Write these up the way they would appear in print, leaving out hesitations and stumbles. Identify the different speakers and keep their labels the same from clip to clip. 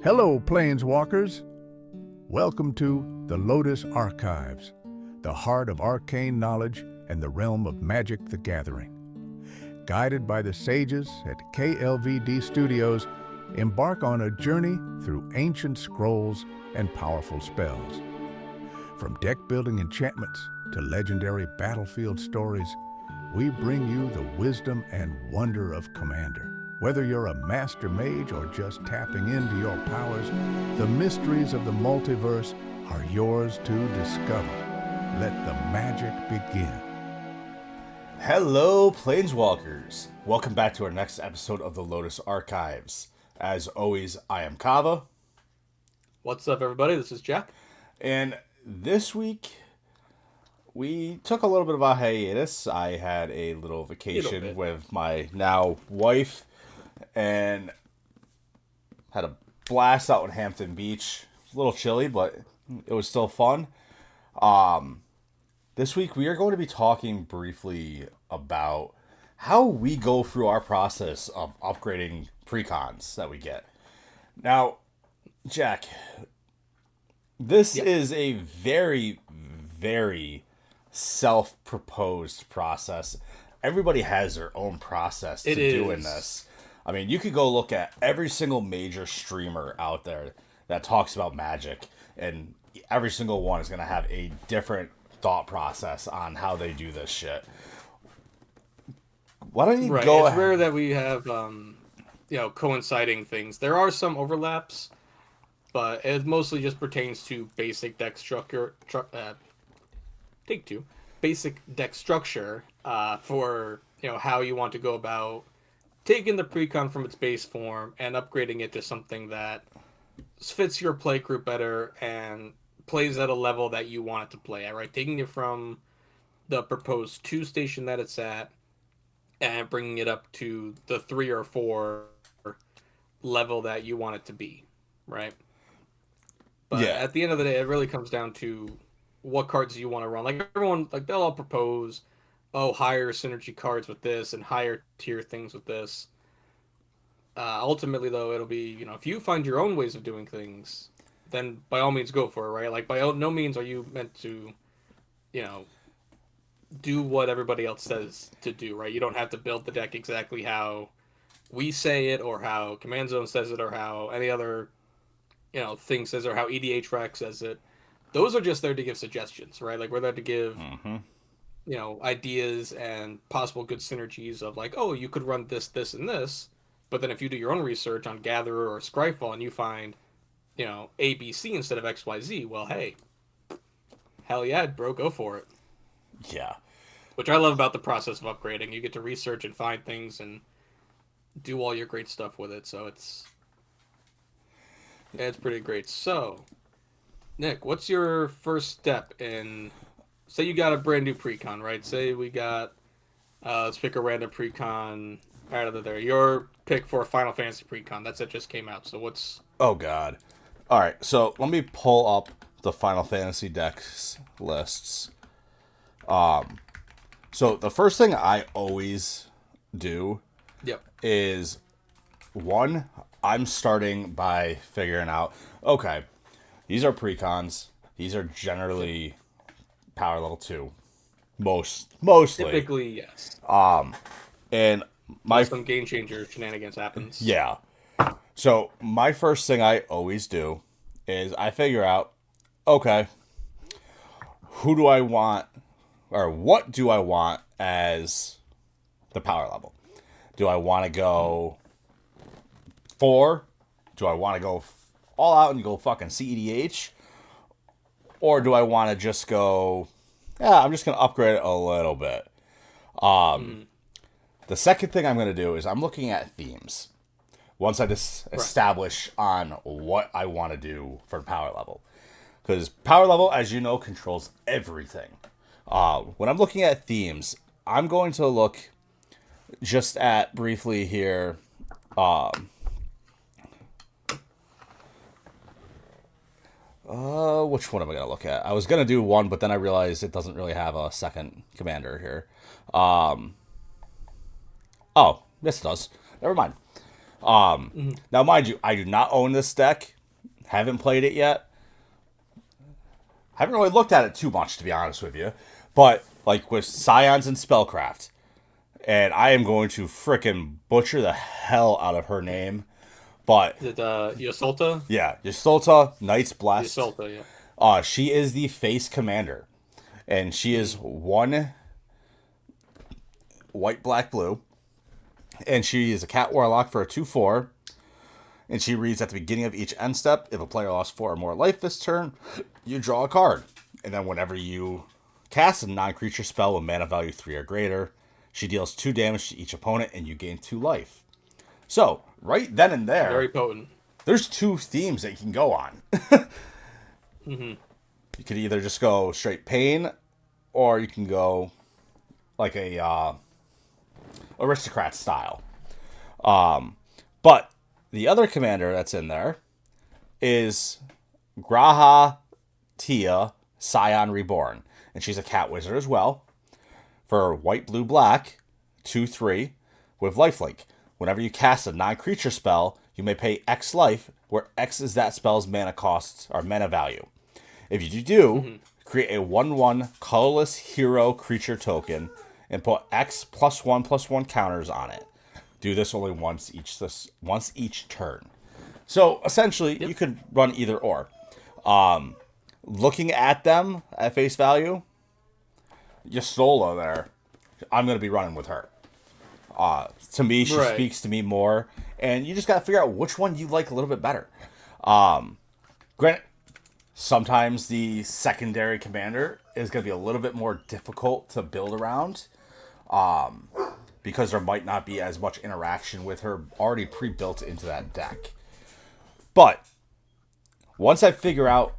Speaker 1: Hello, Planeswalkers. Welcome to the Lotus Archives, the heart of arcane knowledge and the realm of Magic the Gathering. Guided by the sages at KLVD Studios, embark on a journey through ancient scrolls and powerful spells. From deck-building enchantments to legendary battlefield stories, we bring you the wisdom and wonder of Commander. Whether you're a master mage or just tapping into your powers, the mysteries of the multiverse are yours to discover. Let the magic begin.
Speaker 2: Hello, Planeswalkers! Welcome back to our next episode of the Lotus Archives. As always, I am Kava.
Speaker 3: What's up, everybody? This is Jack.
Speaker 2: And this week, we took a little bit of a hiatus. I had a little vacation with my now wife and had a blast out in Hampton Beach. A little chilly, but it was still fun. This week, we are going to be talking briefly about how we go through our process of upgrading Precons that we get. Now, Jack, this is a very, very self-proposed process. Everybody has their own process to doing this. I mean, you could go look at every single major streamer out there that talks about Magic, and every single one is going to have a different thought process on how they do this shit. Why don't you go ahead?
Speaker 3: It's rare that we have, coinciding things. There are some overlaps, but it mostly just pertains to basic deck structure. Basic deck structure for how you want to go about taking the Precon from its base form and upgrading it to something that fits your play group better and plays at a level that you want it to play at, right? Taking it from the proposed 2 station that it's at and bringing it up to the 3 or 4 level that you want it to be, right? But at the end of the day, it really comes down to what cards you want to run. Like everyone, they'll all propose, higher synergy cards with this and higher tier things with this. Ultimately, though, it'll be, if you find your own ways of doing things, then by all means go for it, right? Like, by no means are you meant to, do what everybody else says to do, right? You don't have to build the deck exactly how we say it or how Command Zone says it or how any other, thing says or how EDH Rec says it. Those are just there to give suggestions, right? Like, we're there to give... ideas and possible good synergies of you could run this, this, and this. But then if you do your own research on Gatherer or Scryfall and you find, A, B, C instead of X, Y, Z, well, hey, hell yeah, bro, go for it.
Speaker 2: Yeah.
Speaker 3: Which I love about the process of upgrading. You get to research and find things and do all your great stuff with it. So it's pretty great. So, Nick, what's your first step in... Say you got a brand new Precon, right? Say we got, let's pick a random Precon out of there. Your pick for a Final Fantasy Precon. That's it, just came out. So what's...
Speaker 2: Oh, God. All right, so let me pull up the Final Fantasy decks lists. So the first thing I always do is, one, I'm starting by figuring out, okay, these are Precons. These are generally... power level 2, mostly.
Speaker 3: Typically, yes.
Speaker 2: And
Speaker 3: some game changer shenanigans happens.
Speaker 2: Yeah. So my first thing I always do is I figure out, okay, who do I want, or what do I want as the power level? Do I want to go 4? Do I want to go all out and go fucking CEDH? Or do I want to just go, I'm just going to upgrade it a little bit. The second thing I'm going to do is I'm looking at themes. Once I just establish on what I want to do for power level. Because power level, as you know, controls everything. When I'm looking at themes, I'm going to look just at briefly here... which one am I going to look at? I was going to do one, but then I realized it doesn't really have a second commander here. Oh, yes it does. Never mind. Now, mind you, I do not own this deck. Haven't played it yet. Haven't really looked at it too much, to be honest with you. But, like, with Scions and Spellcraft, and I am going to frickin' butcher the hell out of her name. But,
Speaker 3: Is it Yosolta?
Speaker 2: yeah, Ysolta, Knight's Blessed.
Speaker 3: Yosolta, yeah.
Speaker 2: She is the face commander. And she is 1 white, black, blue. And she is a cat warlock for a 2/4. And she reads at the beginning of each end step, if a player lost 4 or more life this turn, you draw a card. And then whenever you cast a non-creature spell with mana value 3 or greater, she deals 2 damage to each opponent and you gain 2 life. So, right then and there,
Speaker 3: Very potent.
Speaker 2: there's 2 themes that you can go on. You could either just go straight pain, or you can go like a aristocrat style. But the other commander that's in there is Graha Tia Scion Reborn. And she's a cat wizard as well. For white, blue, black, 2/3 with lifelink. Whenever you cast a non-creature spell, you may pay X life, where X is that spell's mana cost or mana value. If you do, create a 1/1 colorless hero creature token and put X +1/+1 counters on it. Do this only once each turn. So essentially, you could run either or. Looking at them at face value, Yastola there, I'm going to be running with her. To me, she speaks to me more, and you just got to figure out which one you like a little bit better. Granted, sometimes the secondary commander is going to be a little bit more difficult to build around, because there might not be as much interaction with her already pre-built into that deck. But once I figure out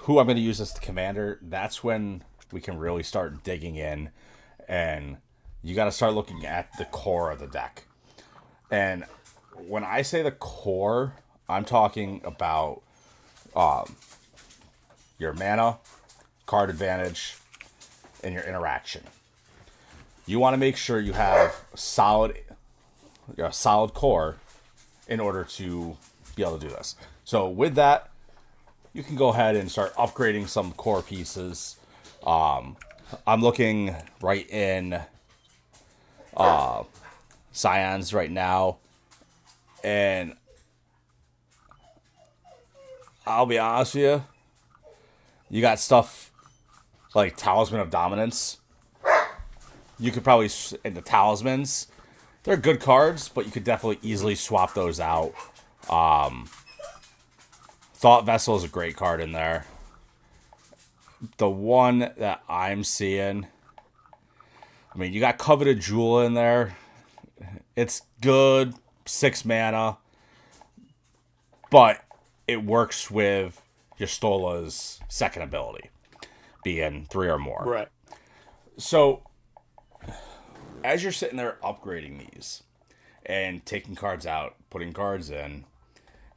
Speaker 2: who I'm going to use as the commander, that's when we can really start digging in, and you got to start looking at the core of the deck. And when I say the core, I'm talking about your mana, card advantage, and your interaction. You want to make sure you have a solid core in order to be able to do this. So with that, you can go ahead and start upgrading some core pieces. I'm looking right in Scions right now, and I'll be honest with you, you got stuff like Talisman of Dominance. You could probably, in the Talismans, they're good cards, but you could definitely easily swap those out. Thought Vessel is a great card in there. The one that I'm seeing, I mean, you got Coveted Jewel in there. It's good, 6 mana, but it works with Yastola's second ability, being 3 or more.
Speaker 3: Right.
Speaker 2: So, as you're sitting there upgrading these and taking cards out, putting cards in,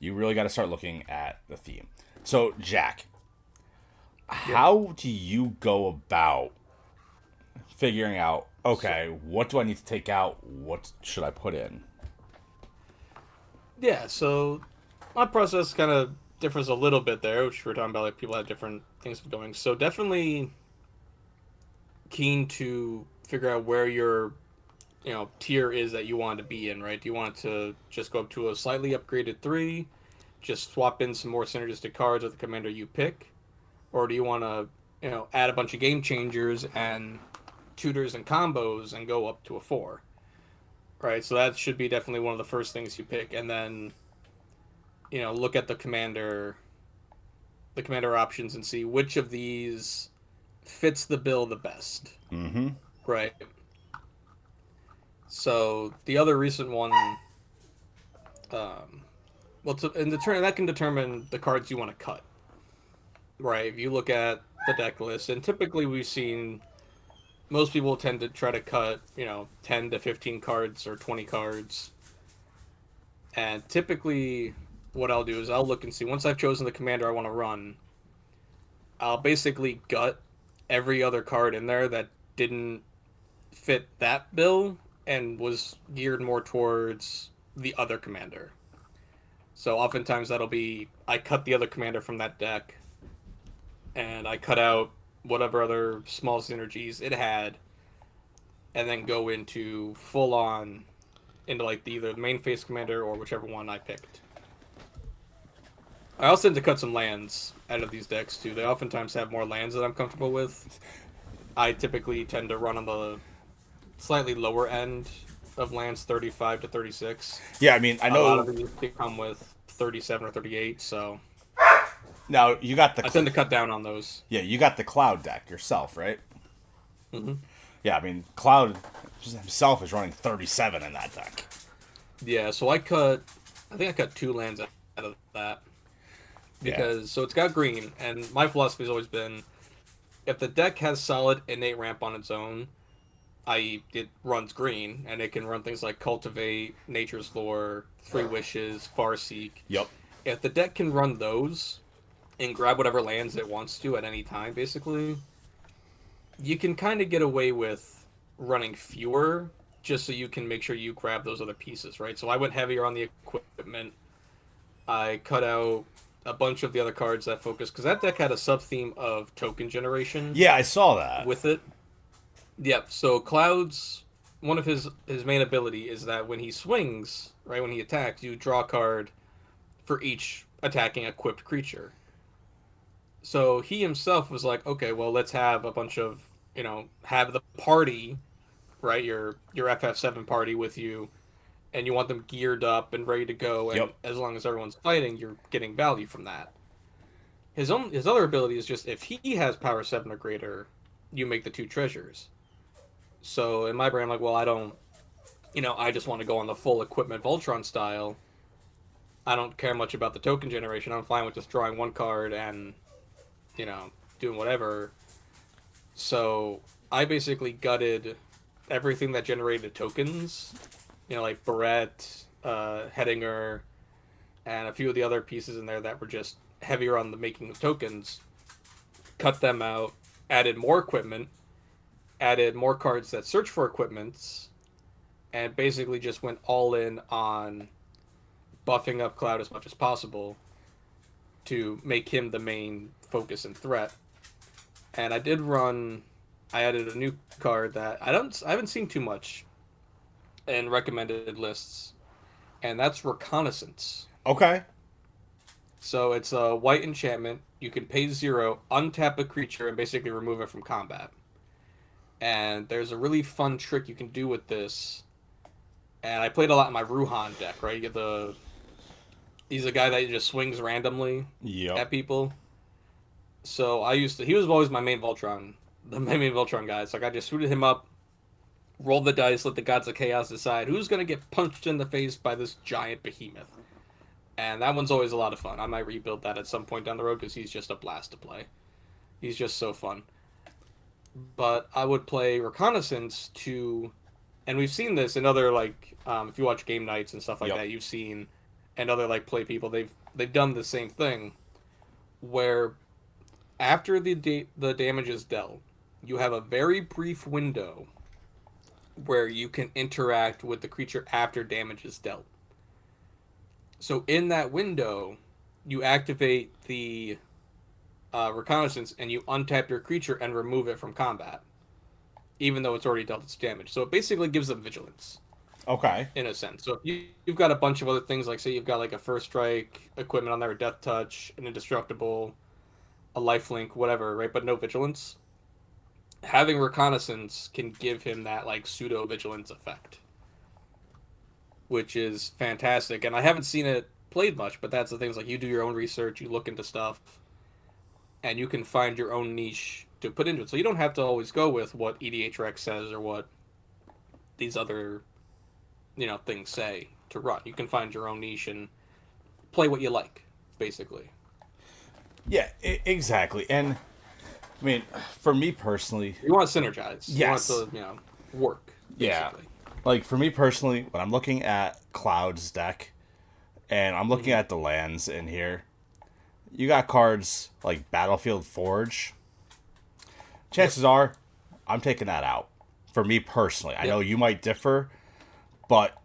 Speaker 2: you really got to start looking at the theme. So, Jack, how do you go about figuring out, okay, what do I need to take out? What should I put in?
Speaker 3: Yeah, so my process kind of differs a little bit there, which we're talking about, like, people have different things going. So definitely keen to figure out where your tier is that you want to be in, right? Do you want to just go up to a slightly upgraded 3, just swap in some more synergistic cards with the commander you pick, or do you want to add a bunch of game changers and tutors and combos and go up to a 4, right? So that should be definitely one of the first things you pick, and then look at the commander options and see which of these fits the bill the best.
Speaker 2: Mm-hmm.
Speaker 3: Right. So the other recent one, that can determine the cards you want to cut. Right. If you look at the deck list, and typically we've seen most people tend to try to cut 10 to 15 cards or 20 cards, and typically what I'll do is I'll look and see, once I've chosen the commander I want to run, I'll basically gut every other card in there that didn't fit that bill and was geared more towards the other commander. So oftentimes that'll be I cut the other commander from that deck, and I cut out whatever other small synergies it had, and then go into full on into like either the main face commander or whichever one I picked. I also tend to cut some lands out of these decks too. They oftentimes have more lands that I'm comfortable with. I typically tend to run on the slightly lower end of lands, 35 to 36.
Speaker 2: Yeah, I mean, I
Speaker 3: A lot
Speaker 2: know
Speaker 3: of these come with 37 or 38, so
Speaker 2: now you got the
Speaker 3: I tend to cut down on those.
Speaker 2: yeah, you got the Cloud deck yourself, right?
Speaker 3: Hmm.
Speaker 2: Yeah, I mean, Cloud himself is running 37 in that deck.
Speaker 3: Yeah, so I think I cut 2 lands out of that. Because, so it's got green, and my philosophy has always been, if the deck has solid innate ramp on its own, i.e. it runs green, and it can run things like Cultivate, Nature's Lore, Three Wishes, Farseek.
Speaker 2: Yep.
Speaker 3: If the deck can run those, and grab whatever lands it wants to at any time, basically, you can kind of get away with running fewer, just so you can make sure you grab those other pieces, right? So I went heavier on the equipment. I cut out a bunch of the other cards that focus, because that deck had a sub-theme of token generation
Speaker 2: Yeah, I saw that.
Speaker 3: with it. Yep, so Cloud's, one of his main ability is that when he swings, right, when he attacks, you draw a card for each attacking equipped creature. So he himself was like, okay, well, let's have a bunch of, have the party, right, your FF7 party with you, and you want them geared up and ready to go, and
Speaker 2: Yep.
Speaker 3: as long as everyone's fighting, you're getting value from that. His other ability is just if he has power 7 or greater, you make the 2 treasures. So in my brain, I'm like, well, I don't, I just want to go on the full equipment Voltron style. I don't care much about the token generation. I'm fine with just drawing 1 card and, doing whatever. So I basically gutted everything that generated tokens, like Barrette, Hedinger, and a few of the other pieces in there that were just heavier on the making of tokens. Cut them out, added more equipment, added more cards that search for equipments, and basically just went all in on buffing up Cloud as much as possible to make him the main focus and threat. And I added a new card that I haven't seen too much in recommended lists, and that's Reconnaissance.
Speaker 2: Okay.
Speaker 3: So it's a white enchantment. You can pay 0, untap a creature, and basically remove it from combat. And there's a really fun trick you can do with this. And I played a lot in my Ruhan deck, right? You get he's a guy that just swings randomly at people. So he was always my main Voltron guy. It's like I just suited him up, rolled the dice, let the gods of chaos decide who's going to get punched in the face by this giant behemoth. And that one's always a lot of fun. I might rebuild that at some point down the road because he's just a blast to play. He's just so fun. But I would play Reconnaissance and we've seen this in other, like, if you watch game nights and stuff like that, you've seen, and other, like, play people, they've done the same thing, where after the damage is dealt, you have a very brief window where you can interact with the creature after damage is dealt. So in that window, you activate the Reconnaissance, and you untap your creature and remove it from combat, even though it's already dealt its damage. So it basically gives them vigilance.
Speaker 2: Okay.
Speaker 3: In a sense. So if you've got a bunch of other things, like say you've got like a first strike equipment on there, a death touch, an indestructible, a lifelink, whatever, right? But no vigilance. Having Reconnaissance can give him that like pseudo vigilance effect, which is fantastic. And I haven't seen it played much, but that's the things, like you do your own research, you look into stuff, and you can find your own niche to put into it. So you don't have to always go with what EDHREX says or what these other, things say to run. You can find your own niche and play what you like, basically.
Speaker 2: Yeah, exactly. And I mean, for me personally,
Speaker 3: You want to synergize.
Speaker 2: Yes.
Speaker 3: You want to, work, basically.
Speaker 2: like for me personally, when I'm looking at Cloud's deck and I'm looking at the lands in here, you got cards like Battlefield Forge. Chances are I'm taking that out. For me personally. I know you might differ, but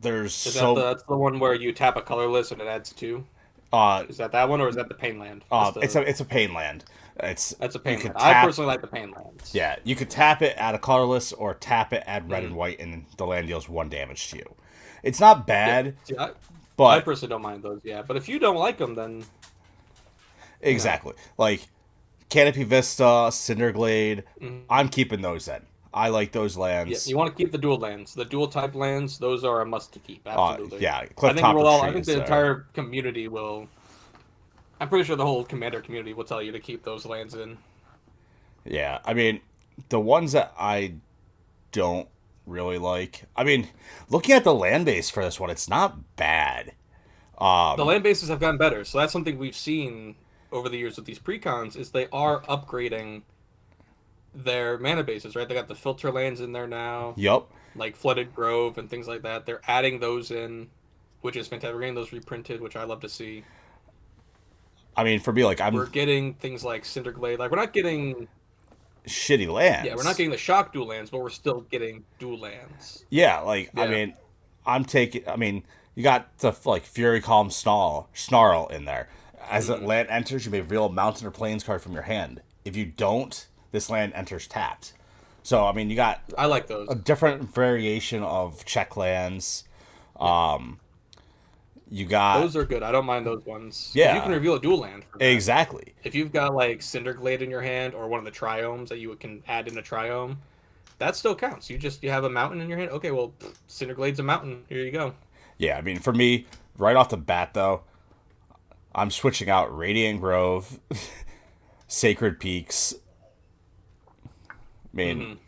Speaker 2: there's
Speaker 3: Is
Speaker 2: so
Speaker 3: that's the one where you tap a colorless and it adds 2?
Speaker 2: uh
Speaker 3: Is that one, or is that the pain land? What's
Speaker 2: it's
Speaker 3: the?
Speaker 2: a pain land. It's
Speaker 3: That's a
Speaker 2: you
Speaker 3: pain land.
Speaker 2: could
Speaker 3: I
Speaker 2: tap.
Speaker 3: personally like the pain lands.
Speaker 2: Yeah, you could tap it, add a colorless, or tap it, add red and
Speaker 3: Mm.
Speaker 2: white, and the land deals 1 damage to you. It's not
Speaker 3: Yep.
Speaker 2: bad,
Speaker 3: See, I
Speaker 2: but
Speaker 3: personally don't mind those. Yeah, but if you don't like them, then you know.
Speaker 2: exactly like Canopy Vista, Cinderglade.
Speaker 3: Mhm.
Speaker 2: I'm keeping those in. I like those
Speaker 3: Yeah,
Speaker 2: lands.
Speaker 3: you want to keep the dual lands. The dual type lands, those are a must to keep. Absolutely.
Speaker 2: Yeah,
Speaker 3: I
Speaker 2: Cliff
Speaker 3: think
Speaker 2: Top
Speaker 3: we'll all. I
Speaker 2: Retreat
Speaker 3: think
Speaker 2: is
Speaker 3: the
Speaker 2: there.
Speaker 3: entire community will. I'm pretty sure the whole Commander community will tell you to keep those lands in.
Speaker 2: Yeah, I mean, the ones that I don't really like. I mean, looking at the land base for this one, it's not bad.
Speaker 3: The land bases have gotten better, so that's something we've seen over the years with these precons. Is they are upgrading their mana bases, right? They got the filter lands in there now,
Speaker 2: Yup.
Speaker 3: like Flooded Grove and things like that. They're adding those in, which is fantastic. We're getting those reprinted, which I love to see.
Speaker 2: I mean, for me, like
Speaker 3: We're
Speaker 2: I'm
Speaker 3: getting things like Cinderglade. Like we're not getting,
Speaker 2: shitty
Speaker 3: yeah, we're not
Speaker 2: lands.
Speaker 3: getting the shock dual lands, but we're still getting dual lands.
Speaker 2: Yeah, like I
Speaker 3: Yeah.
Speaker 2: mean, I'm taking. I mean, you got the like Fury Calm Snarl in there. As that
Speaker 3: Mm.
Speaker 2: land enters, you may reveal a mountain or plains card from your hand. If you don't, this land enters tapped. So I mean, you got
Speaker 3: I like those.
Speaker 2: a different variation of check lands.
Speaker 3: Yeah.
Speaker 2: You got
Speaker 3: Those are good. I don't mind those ones because you can
Speaker 2: yeah,
Speaker 3: reveal a dual land for that.
Speaker 2: exactly.
Speaker 3: If you've got like Cinderglade in your hand or one of the triomes that you can add in a triome, that still counts. You have a mountain in your hand. Okay, well, Cinderglade's a mountain. Here you go.
Speaker 2: Yeah, I mean, for me, right off the bat though, I'm switching out Radiant Grove, Sacred Peaks. I mean,
Speaker 3: Hmm.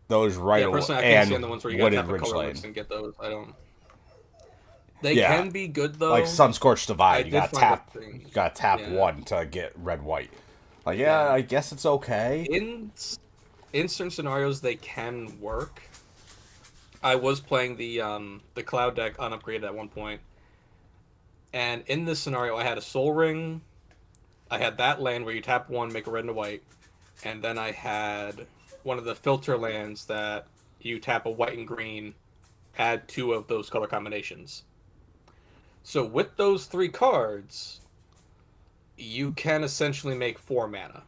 Speaker 2: those right
Speaker 3: Yeah,
Speaker 2: away,
Speaker 3: personally, I can't stand the ones where
Speaker 2: and
Speaker 3: you gotta
Speaker 2: Wooded
Speaker 3: tap a colorless
Speaker 2: Ridgeline.
Speaker 3: and get those. I don't. They
Speaker 2: Yeah,
Speaker 3: can be good though.
Speaker 2: like Sunscorched
Speaker 3: I
Speaker 2: Divide,
Speaker 3: did find that thing.
Speaker 2: you got to tap
Speaker 3: Yeah,
Speaker 2: one to get red white. Like, yeah,
Speaker 3: yeah.
Speaker 2: I guess it's okay.
Speaker 3: In certain scenarios, they can work. I was playing the cloud deck unupgraded at one point, and in this scenario, I had a Soul Ring. I had that land where you tap one, make a red and a white, and then I had one of the filter lands that you tap a white and green, add 2 of those color combinations. So with those 3 cards, you can essentially make 4 mana,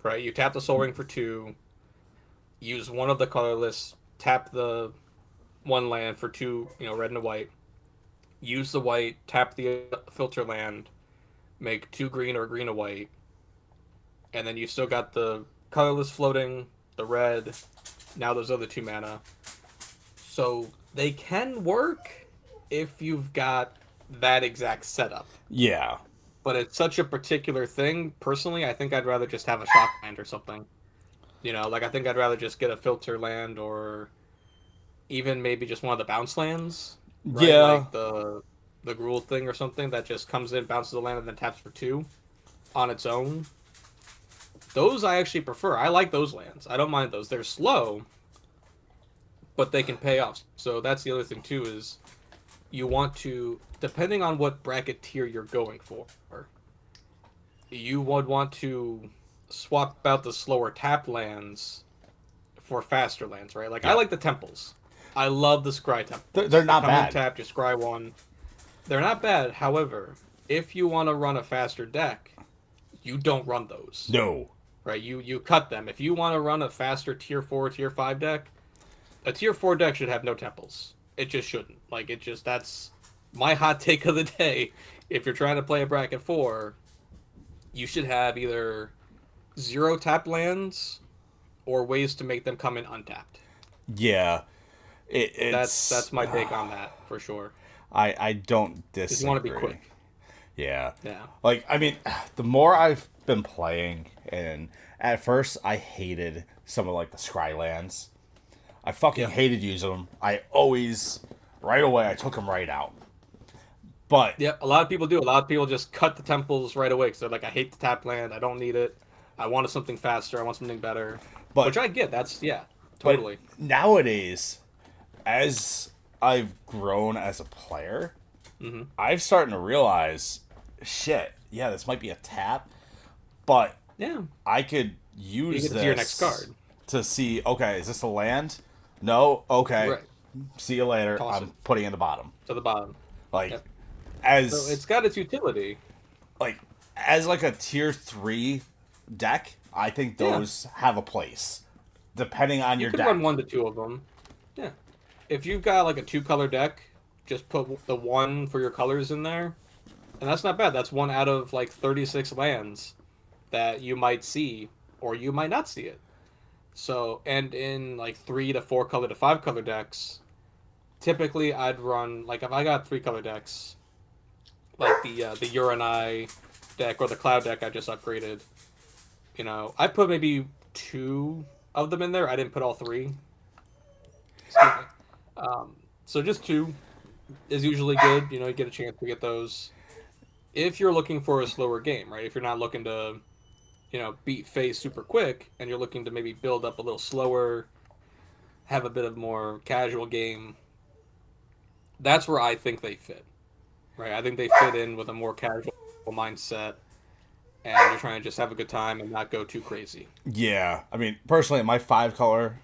Speaker 3: right? You tap the Soul Ring for 2, use one of the colorless, tap the one land for 2, red and a white, use the white, tap the filter land, make 2 green or green and white, and then you still got the colorless floating, the red, now those other 2 mana. So they can work if you've got that exact setup.
Speaker 2: Yeah,
Speaker 3: But it's such a particular thing. Personally, I think I'd rather just have a shock land or something. Like I think I'd rather just get a filter land or even maybe just one of the bounce lands, right?
Speaker 2: yeah,
Speaker 3: Like the Gruul thing or something that just comes in, bounces the land, and then taps for 2 on its own. Those I actually prefer. I like those lands. I don't mind those. They're slow, but they can pay off. So that's the other thing too is you want to, depending on what bracket tier you're going for, you would want to swap out the slower tap lands for faster lands, right? Like I
Speaker 2: yeah.
Speaker 3: like the temples. I love the scry temples.
Speaker 2: They're not
Speaker 3: Come in
Speaker 2: bad.
Speaker 3: tap, just scry one. They're not bad. However, if you want to run a faster deck, you don't run those.
Speaker 2: No.
Speaker 3: Right? You cut them. If you want to run a faster tier 4, tier 5 deck, a tier 4 deck should have no temples. It just shouldn't. Like that's my hot take of the day. If you're trying to play a bracket 4, you should have either 0 tap lands or ways to make them come in untapped.
Speaker 2: Yeah, it's
Speaker 3: That's my take on that for sure.
Speaker 2: I don't disagree.
Speaker 3: Because you want to be quick.
Speaker 2: Yeah.
Speaker 3: Yeah.
Speaker 2: Like, I mean, the more I've been playing, and at first I hated some of like the scry lands. I fucking hated using them. I always, right away, I took them right out. But
Speaker 3: Yeah, a lot of people do. A lot of people just cut the temples right away because they're like, I hate the tap land. I don't need it. I wanted something faster. I want something better.
Speaker 2: But
Speaker 3: Which I get. That's, yeah,
Speaker 2: but
Speaker 3: totally.
Speaker 2: nowadays, as I've grown as a player,
Speaker 3: Mm-hmm.
Speaker 2: I'm starting to realize, shit, yeah, this might be a tap, but
Speaker 3: Yeah.
Speaker 2: I could use
Speaker 3: You get to
Speaker 2: this
Speaker 3: see your next card.
Speaker 2: to see, okay, is this a land? No? Okay.
Speaker 3: Right.
Speaker 2: See you later.
Speaker 3: Toss
Speaker 2: I'm
Speaker 3: it
Speaker 2: putting it in the bottom.
Speaker 3: to the bottom.
Speaker 2: Like
Speaker 3: Yep.
Speaker 2: as
Speaker 3: So it's got its utility.
Speaker 2: like as like a tier 3 deck, I think those have a place depending on
Speaker 3: You
Speaker 2: your
Speaker 3: could
Speaker 2: deck.
Speaker 3: run 1 to 2 of them. Yeah. If you've got like a 2-color deck, just put the 1 for your colors in there. And that's not bad. That's 1 out of like 36 lands that you might see, or you might not see it. So, and in like 3 to 4 color to 5 color decks, typically I'd run, like if I got 3-color decks, like the Uranai deck or the Cloud deck I just upgraded, I put maybe 2 of them in there. I didn't put all 3. Excuse me. So just 2 is usually good. You get a chance to get those. If you're looking for a slower game, right? If you're not looking to, beat phase super quick, and you're looking to maybe build up a little slower, have a bit of more casual game, that's where I think they fit, right? I think they fit in with a more casual mindset, and you're trying to just have a good time and not go too crazy.
Speaker 2: Yeah. I mean, personally, my 5-color,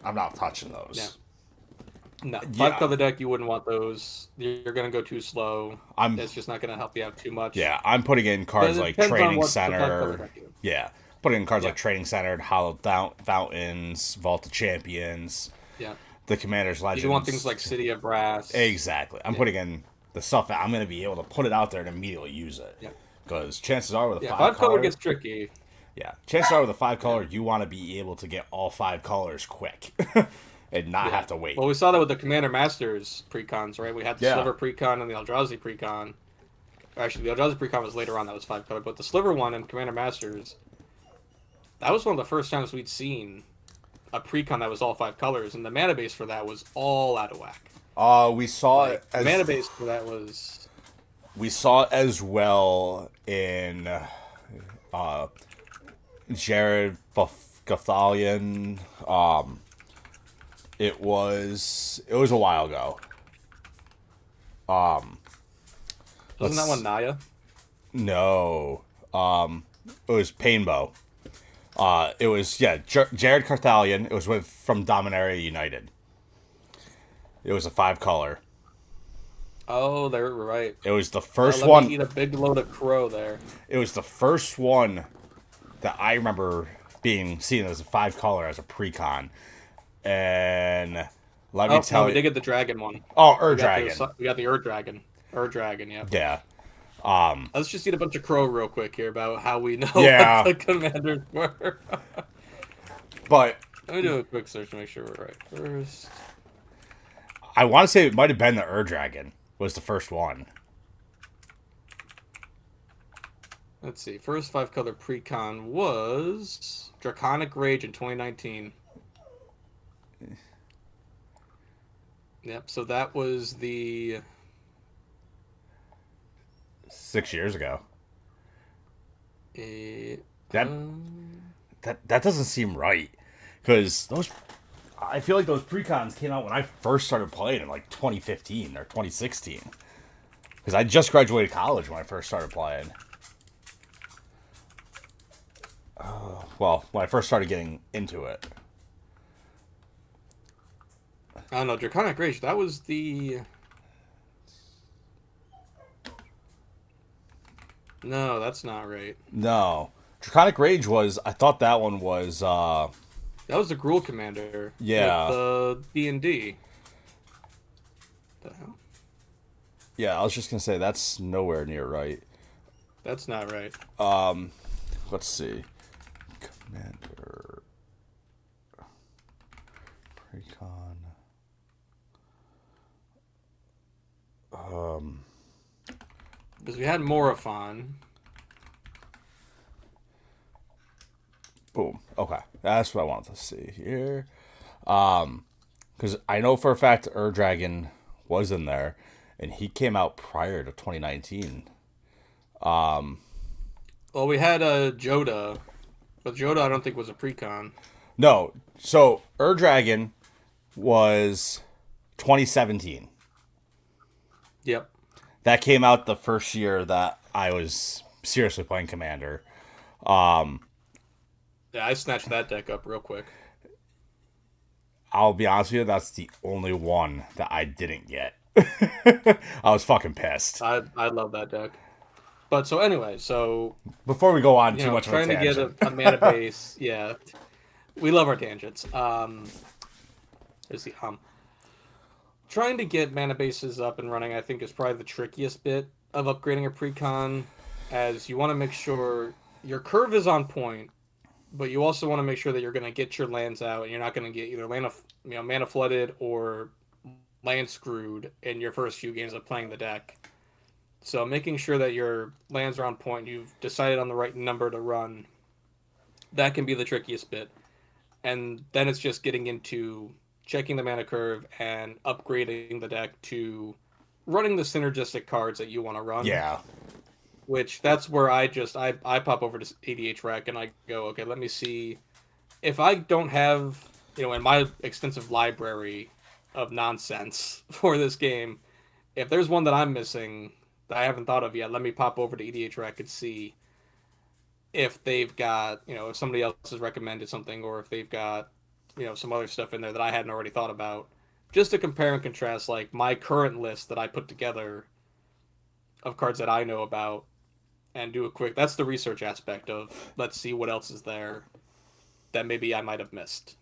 Speaker 2: I'm not touching those.
Speaker 3: Yeah. No,
Speaker 2: Yeah.
Speaker 3: 5-color deck, you wouldn't want those. You're going to go too slow. It's just not going to help you out too much.
Speaker 2: Yeah, I'm putting in cards
Speaker 3: It
Speaker 2: like
Speaker 3: depends on
Speaker 2: Training
Speaker 3: what the 5-color
Speaker 2: Center.
Speaker 3: deck is.
Speaker 2: Yeah, putting in cards
Speaker 3: Yeah.
Speaker 2: like Training Center, Hallowed Fountains, Vault of Champions,
Speaker 3: Yeah.
Speaker 2: the Commander's Legends.
Speaker 3: You want things like City of Brass.
Speaker 2: Exactly. I'm putting in the stuff that I'm going to be able to put it out there and immediately use it.
Speaker 3: Yeah.
Speaker 2: Because chances are with a
Speaker 3: 5-color
Speaker 2: 5-color
Speaker 3: gets tricky.
Speaker 2: Yeah, chances are with a 5-color, you want to be able to get all 5 colors quick and not have to wait.
Speaker 3: Well, we saw that with the Commander Masters Precons, right? We had the
Speaker 2: Yeah.
Speaker 3: Sliver Precon and the Eldrazi Precon. Actually, the Eldrazi Precon was later on. That was 5-color. But the Sliver one and Commander Masters, that was one of the first times we'd seen a Precon that was all 5 colors. And the mana base for that was all out of whack.
Speaker 2: We saw it
Speaker 3: The
Speaker 2: as
Speaker 3: mana base for that was...
Speaker 2: we saw it as well in Jared Gathalion. It was a while ago.
Speaker 3: Wasn't that one Naya?
Speaker 2: No. It was Painbow. It was Jared Carthalion. It was from Dominaria United. It was a 5-color.
Speaker 3: Oh, they're right.
Speaker 2: It was the first
Speaker 3: Let
Speaker 2: one.
Speaker 3: me eat a big load of crow there.
Speaker 2: It was the first one that I remember being seen as a 5-color as a precon. And let me tell
Speaker 3: we
Speaker 2: you,
Speaker 3: did get the dragon one.
Speaker 2: Oh, Dragon.
Speaker 3: We got the Dragon. Dragon, yeah.
Speaker 2: Yeah.
Speaker 3: Let's just eat a bunch of crow real quick here about how we know
Speaker 2: Yeah.
Speaker 3: what the commanders were.
Speaker 2: But
Speaker 3: Let me do a quick search to make sure we're right. First,
Speaker 2: I want to say it might have been the Dragon was the first one.
Speaker 3: let's see. First 5-color Precon was Draconic Rage in 2019. Yep, so that was the...
Speaker 2: 6 years ago.
Speaker 3: that
Speaker 2: That doesn't seem right. Because I feel like those precons came out when I first started playing in like 2015 or 2016. Because I just graduated college when I first started playing. Well, when I first started getting into it.
Speaker 3: I don't know, Draconic Rage, that was the... No, that's not right.
Speaker 2: No. Draconic Rage was, I thought that one was,
Speaker 3: That was the Gruul Commander.
Speaker 2: Yeah.
Speaker 3: With the D&D. The hell?
Speaker 2: yeah, I was just going to say, that's nowhere near right.
Speaker 3: That's not right.
Speaker 2: Let's see. Commander Precon.
Speaker 3: Because we had Morophon.
Speaker 2: Boom. Okay. That's what I wanted to see here. Because I know for a fact Dragon was in there, and he came out prior to 2019.
Speaker 3: Well, we had Joda. But Joda I don't think was a Precon.
Speaker 2: No. So Dragon was 2017.
Speaker 3: Yep.
Speaker 2: That came out the first year that I was seriously playing Commander.
Speaker 3: Yeah, I snatched that deck up real quick.
Speaker 2: I'll be honest with you, that's the only one that I didn't get. I was fucking pissed.
Speaker 3: I love that deck. But so anyway, so
Speaker 2: Before we go on too much of a
Speaker 3: trying to get
Speaker 2: tangent.
Speaker 3: a mana base. Yeah, we love our tangents. There's the trying to get mana bases up and running, I think, is probably the trickiest bit of upgrading a precon, as you want to make sure your curve is on point, but you also want to make sure that you're going to get your lands out, and you're not going to get either mana flooded or land screwed in your first few games of playing the deck. So making sure that your lands are on point, you've decided on the right number to run, that can be the trickiest bit. And then it's just getting into checking the mana curve and upgrading the deck to running the synergistic cards that you want to run.
Speaker 2: Yeah.
Speaker 3: Which that's where I pop over to ADH Rec and I go, okay, let me see if I don't have, in my extensive library of nonsense for this game, if there's one that I'm missing that I haven't thought of yet, let me pop over to EDH Rec and see if they've got, if somebody else has recommended something, or if they've got, some other stuff in there that I hadn't already thought about, just to compare and contrast, like, my current list that I put together of cards that I know about, and do a quick, that's the research aspect of, let's see what else is there that maybe I might have missed.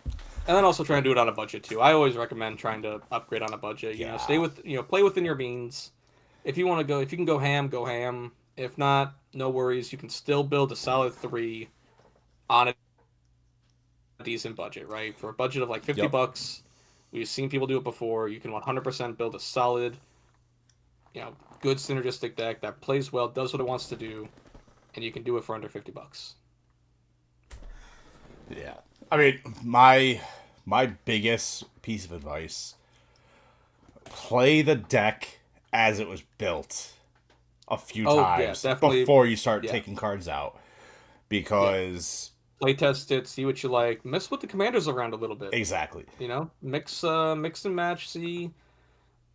Speaker 3: And then also try and do it on a budget too. I always recommend trying to upgrade on a budget. Stay with, play within your means. If you want to go, if you can go ham, go ham. If not, no worries. You can still build a solid 3 on a decent budget, right? For a budget of like $50, we've seen people do it before. You can 100% build a solid, good synergistic deck that plays well, does what it wants to do, and you can do it for under $50.
Speaker 2: Yeah. I mean, my biggest piece of advice: play the deck as it was built a few times before you start taking cards out, because
Speaker 3: play test it, see what you like, mess with the commanders around a little bit.
Speaker 2: Exactly.
Speaker 3: Mix and match. See,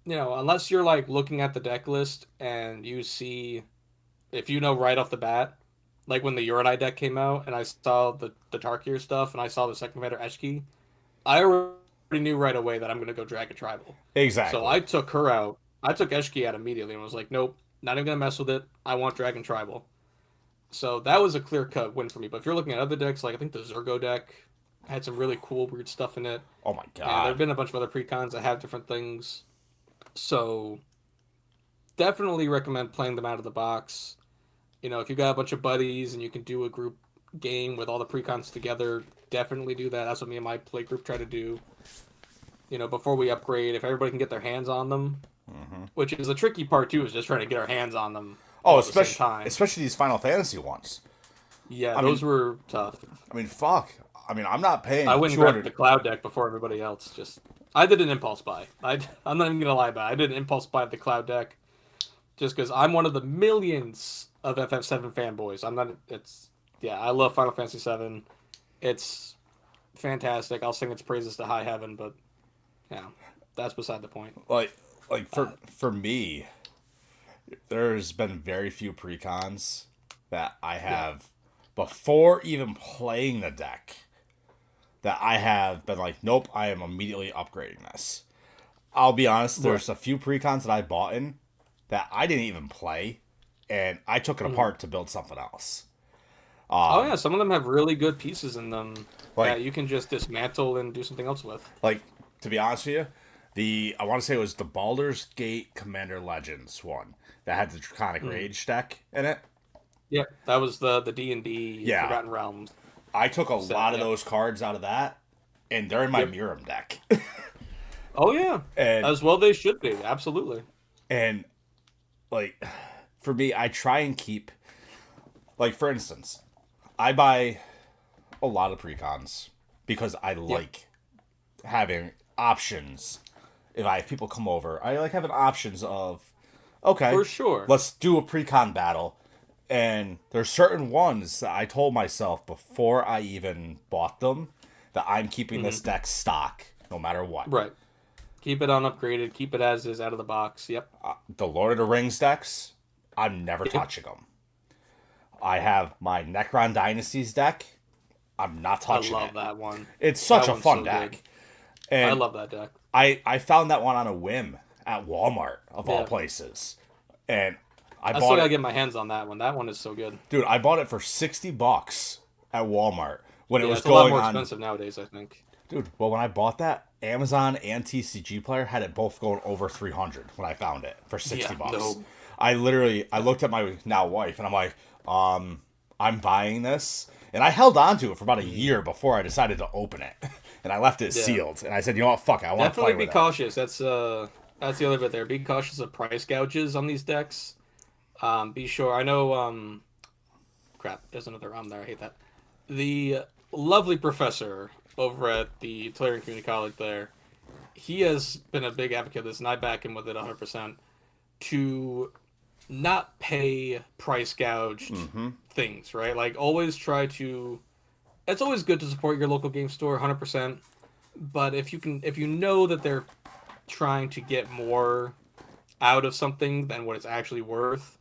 Speaker 3: unless you're like looking at the deck list and you see, if right off the bat. Like when the Uranai deck came out and I saw the Tarkir stuff and I saw the second commander Eshki, I already knew right away that I'm going to go Dragon Tribal.
Speaker 2: Exactly.
Speaker 3: So I took her out. I took Eshki out immediately and was like, nope, not even going to mess with it. I want Dragon Tribal. So that was a clear-cut win for me. But if you're looking at other decks, like I think the Zergo deck had some really cool, weird stuff in it.
Speaker 2: Oh my god.
Speaker 3: And there have been a bunch of other precons that have different things. So definitely recommend playing them out of the box. If you got a bunch of buddies and you can do a group game with all the precons together, definitely do that. That's what me and my play group try to do. Before we upgrade, if everybody can get their hands on them, which is a tricky part too, is just trying to get our hands on them.
Speaker 2: Oh, especially these Final Fantasy ones.
Speaker 3: Yeah, those were tough.
Speaker 2: I mean, fuck. I mean, I'm not paying.
Speaker 3: I went and grabbed the Cloud deck before everybody else. I did an impulse buy. I'm not even gonna lie about it. I did an impulse buy of the Cloud deck, just because I'm one of the millions of FF7 fanboys. I love Final Fantasy 7. It's fantastic. I'll sing its praises to high heaven, but that's beside the point.
Speaker 2: For me, there's been very few precons that I have before even playing the deck that I have been like, nope, I am immediately upgrading this. I'll be honest, there's a few precons that I bought in that I didn't even play, and I took it apart to build something else.
Speaker 3: Some of them have really good pieces in them that you can just dismantle and do something else with.
Speaker 2: To be honest with you, I want to say it was the Baldur's Gate Commander Legends one that had the Draconic Rage deck in it.
Speaker 3: Yeah, that was the D&D Forgotten Realms.
Speaker 2: I took a lot of those cards out of that, and they're in my Miram deck.
Speaker 3: Oh yeah, and as well they should be, absolutely.
Speaker 2: And for me, I try and keep, for instance, I buy a lot of precons because I like having options. If I have people come over, I like having options of, okay,
Speaker 3: for sure,
Speaker 2: let's do a precon battle. And there's certain ones that I told myself before I even bought them that I'm keeping this deck stock no matter what.
Speaker 3: Right. Keep it unupgraded. Keep it as is out of the box. Yep.
Speaker 2: The Lord of the Rings decks, I'm never touching them. I have my Necron Dynasties deck. I'm not
Speaker 3: I
Speaker 2: touching
Speaker 3: love
Speaker 2: it.
Speaker 3: that one.
Speaker 2: It's such
Speaker 3: That
Speaker 2: a
Speaker 3: one's
Speaker 2: fun
Speaker 3: so
Speaker 2: deck.
Speaker 3: good. I
Speaker 2: And
Speaker 3: love that deck.
Speaker 2: I found that one on a whim at Walmart of all
Speaker 3: Yeah.
Speaker 2: places. And I
Speaker 3: I still
Speaker 2: bought
Speaker 3: gotta
Speaker 2: it.
Speaker 3: get my hands on that one. That one is so good.
Speaker 2: Dude, I bought it for $60 at Walmart when it
Speaker 3: Yeah,
Speaker 2: was
Speaker 3: it's a lot
Speaker 2: going
Speaker 3: more
Speaker 2: on.
Speaker 3: expensive nowadays, I think.
Speaker 2: Dude, well, when I bought that, Amazon and TCG Player had it both going over 300 when I found it for 60
Speaker 3: Yeah,
Speaker 2: bucks.
Speaker 3: no.
Speaker 2: I looked at my now wife and I'm like, I'm buying this. And I held on to it for about a year before I decided to open it. And I left it
Speaker 3: Yeah.
Speaker 2: sealed. And I said, you know what, fuck it, I want to play
Speaker 3: Definitely be
Speaker 2: with it.
Speaker 3: cautious. That's the other bit there. Be cautious of price gouges on these decks. Be sure. I know. Crap. There's another there. I hate that. The lovely professor over at the Tulare Community College there. He has been a big advocate of this, and I back him with it 100%. To not pay price gouged things, right? Like always try to. It's always good to support your local game store 100%. But if you know that they're trying to get more out of something than what it's actually worth,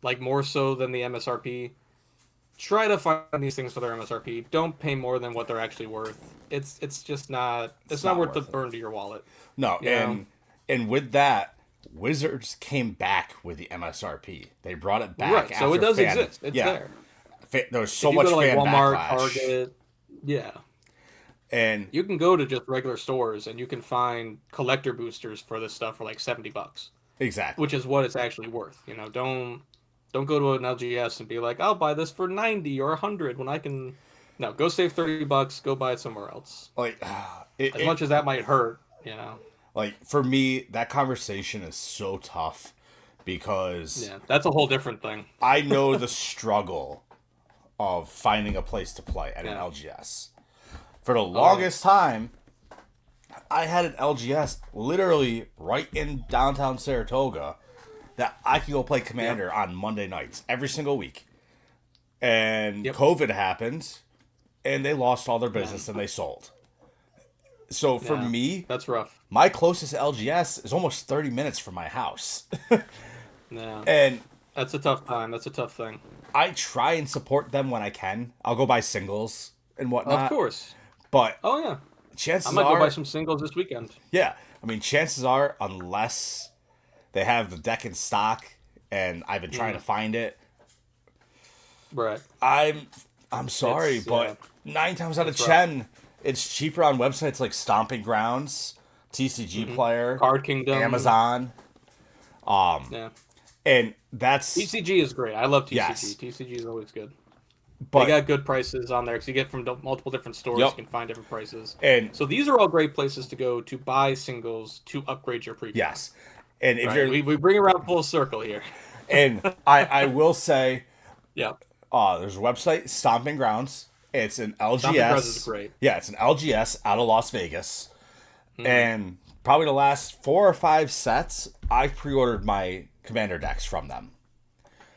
Speaker 3: like more so than the MSRP, try to find these things for their MSRP. Don't pay more than what they're actually worth. It's just not it's not
Speaker 2: not
Speaker 3: worth the
Speaker 2: worth it.
Speaker 3: burn to your wallet.
Speaker 2: No,
Speaker 3: You know?
Speaker 2: and with that, Wizards came back with the MSRP. They brought it back
Speaker 3: Right. So
Speaker 2: after
Speaker 3: it does
Speaker 2: fan-
Speaker 3: exist. It's
Speaker 2: yeah,
Speaker 3: there.
Speaker 2: There was so
Speaker 3: If you
Speaker 2: much
Speaker 3: go to like
Speaker 2: fan
Speaker 3: Walmart,
Speaker 2: backlash.
Speaker 3: Target, yeah.
Speaker 2: And
Speaker 3: You can go to just regular stores and you can find collector boosters for this stuff for like $70.
Speaker 2: exactly.
Speaker 3: Which is what it's actually worth. You know, don't go to an LGS and be like, I'll buy this for 90 or 100 when I can. No, go save $30. Go buy it somewhere else.
Speaker 2: Like
Speaker 3: As much as that might hurt, you know.
Speaker 2: like for me, that conversation is so tough because
Speaker 3: Yeah, that's a whole different thing.
Speaker 2: I know the struggle of finding a place to play at an
Speaker 3: Yeah.
Speaker 2: LGS. For the longest time, I had an LGS literally right in downtown Saratoga that I could go play Commander on Monday nights every single week. And COVID happened, and they lost all their business and they sold. So for
Speaker 3: Yeah,
Speaker 2: me,
Speaker 3: that's rough.
Speaker 2: my closest LGS is almost 30 minutes from my house.
Speaker 3: Yeah,
Speaker 2: And
Speaker 3: that's a tough time. That's a tough thing.
Speaker 2: I try and support them when I can. I'll go buy singles and whatnot.
Speaker 3: Of course.
Speaker 2: But
Speaker 3: Oh yeah,
Speaker 2: chances
Speaker 3: I might
Speaker 2: are,
Speaker 3: go buy some singles this weekend.
Speaker 2: yeah. I mean, chances are, unless they have the deck in stock, and I've been trying to find it,
Speaker 3: Right.
Speaker 2: I'm sorry,
Speaker 3: It's,
Speaker 2: but 9 times out of
Speaker 3: It's rough.
Speaker 2: 10, it's cheaper on websites like Stomping Grounds, TCG Player,
Speaker 3: Card Kingdom,
Speaker 2: Amazon,
Speaker 3: Yeah.
Speaker 2: and that's
Speaker 3: TCG is great. I love TCG.
Speaker 2: Yes.
Speaker 3: TCG is always good.
Speaker 2: but
Speaker 3: They got good prices on there because you get from multiple different stores.
Speaker 2: Yep.
Speaker 3: You can find different prices.
Speaker 2: and
Speaker 3: So these are all great places to go to buy singles to upgrade your pre.
Speaker 2: yes, and if
Speaker 3: Right?
Speaker 2: you're
Speaker 3: We bring around full circle here.
Speaker 2: and I will say.
Speaker 3: Yeah.
Speaker 2: There's a website, Stomping Grounds. It's an LGS.
Speaker 3: Stomping Grounds is great.
Speaker 2: Yeah, it's an LGS out of Las Vegas.
Speaker 3: Hmm.
Speaker 2: And probably the last 4 or 5 sets, I've pre-ordered my Commander decks from them.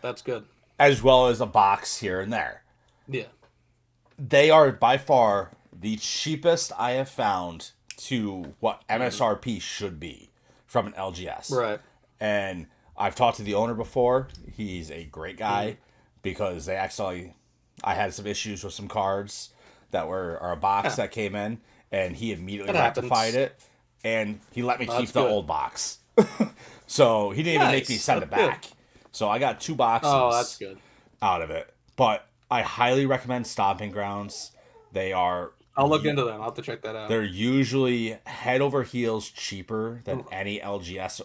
Speaker 3: That's good.
Speaker 2: As well as a box here and there.
Speaker 3: Yeah.
Speaker 2: They are by far the cheapest I have found to what MSRP should be from an LGS.
Speaker 3: Right.
Speaker 2: And I've talked to the owner before. He's a great guy because I had some issues with some cards that were or a box that came in, and he immediately
Speaker 3: That happens.
Speaker 2: rectified it, and he let me keep
Speaker 3: That's
Speaker 2: the
Speaker 3: good.
Speaker 2: old box. So he didn't even make me
Speaker 3: Nice.
Speaker 2: send it
Speaker 3: That's good.
Speaker 2: back. So I got 2 boxes
Speaker 3: Oh, that's good.
Speaker 2: out of it. But I highly recommend Stomping Grounds. They are
Speaker 3: I'll look into them. I'll have to check that out.
Speaker 2: they're usually head over heels cheaper than any LGS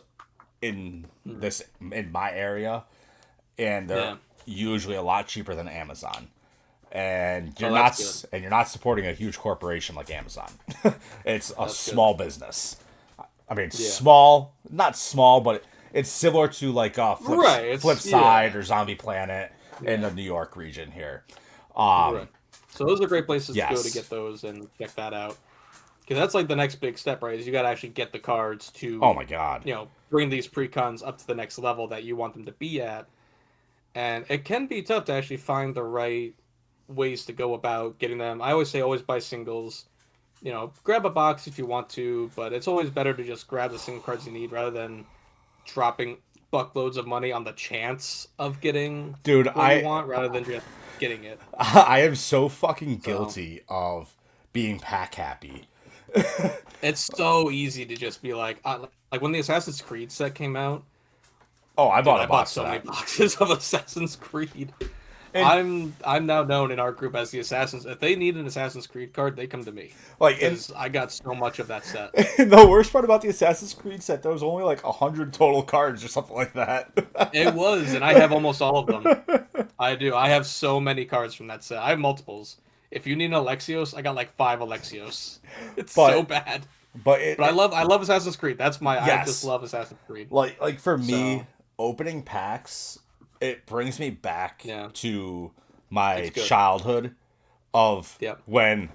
Speaker 2: in my area, and they're
Speaker 3: Yeah.
Speaker 2: usually a lot cheaper than Amazon. And you're
Speaker 3: that's
Speaker 2: not supporting a huge corporation like Amazon. It's a
Speaker 3: That's
Speaker 2: small business. I mean,
Speaker 3: Yeah.
Speaker 2: small, not small, but it's similar to like
Speaker 3: Right, it's-
Speaker 2: Flipside
Speaker 3: yeah.
Speaker 2: or Zombie Planet in the New York region here.
Speaker 3: Right. So those are great places to go
Speaker 2: Yes.
Speaker 3: to get those and check that out. Because that's like the next big step, right? Is you got to actually get the cards to,
Speaker 2: Oh my god.
Speaker 3: bring these precons up to the next level that you want them to be at. And it can be tough to actually find the right ways to go about getting them. I always say always buy singles. Grab a box if you want to, but it's always better to just grab the single cards you need rather than dropping buckloads of money on the chance of getting
Speaker 2: Dude,
Speaker 3: what you want rather than just getting it.
Speaker 2: I am so fucking guilty of being pack happy.
Speaker 3: It's so easy to just be like when the Assassin's Creed set came out.
Speaker 2: Oh, I
Speaker 3: Dude,
Speaker 2: bought a
Speaker 3: I bought
Speaker 2: box
Speaker 3: so
Speaker 2: of
Speaker 3: many
Speaker 2: that.
Speaker 3: boxes of Assassin's Creed.
Speaker 2: And
Speaker 3: I'm now known in our group as the Assassins. If they need an Assassin's Creed card, they come to me
Speaker 2: like, and
Speaker 3: because I got so much of that set.
Speaker 2: the worst part about the Assassin's Creed set, there was only like 100 total cards or something like that.
Speaker 3: It was, and I have almost all of them. I do. I have so many cards from that set. I have multiples. If you need an Alexios, I got like 5 Alexios. It's
Speaker 2: But-
Speaker 3: so bad.
Speaker 2: But
Speaker 3: But I love Assassin's Creed. That's my I
Speaker 2: Yes.
Speaker 3: just love Assassin's Creed.
Speaker 2: like for me,
Speaker 3: So-
Speaker 2: opening packs, it brings me back
Speaker 3: Yeah.
Speaker 2: to my
Speaker 3: It's good.
Speaker 2: childhood of
Speaker 3: Yep.
Speaker 2: when,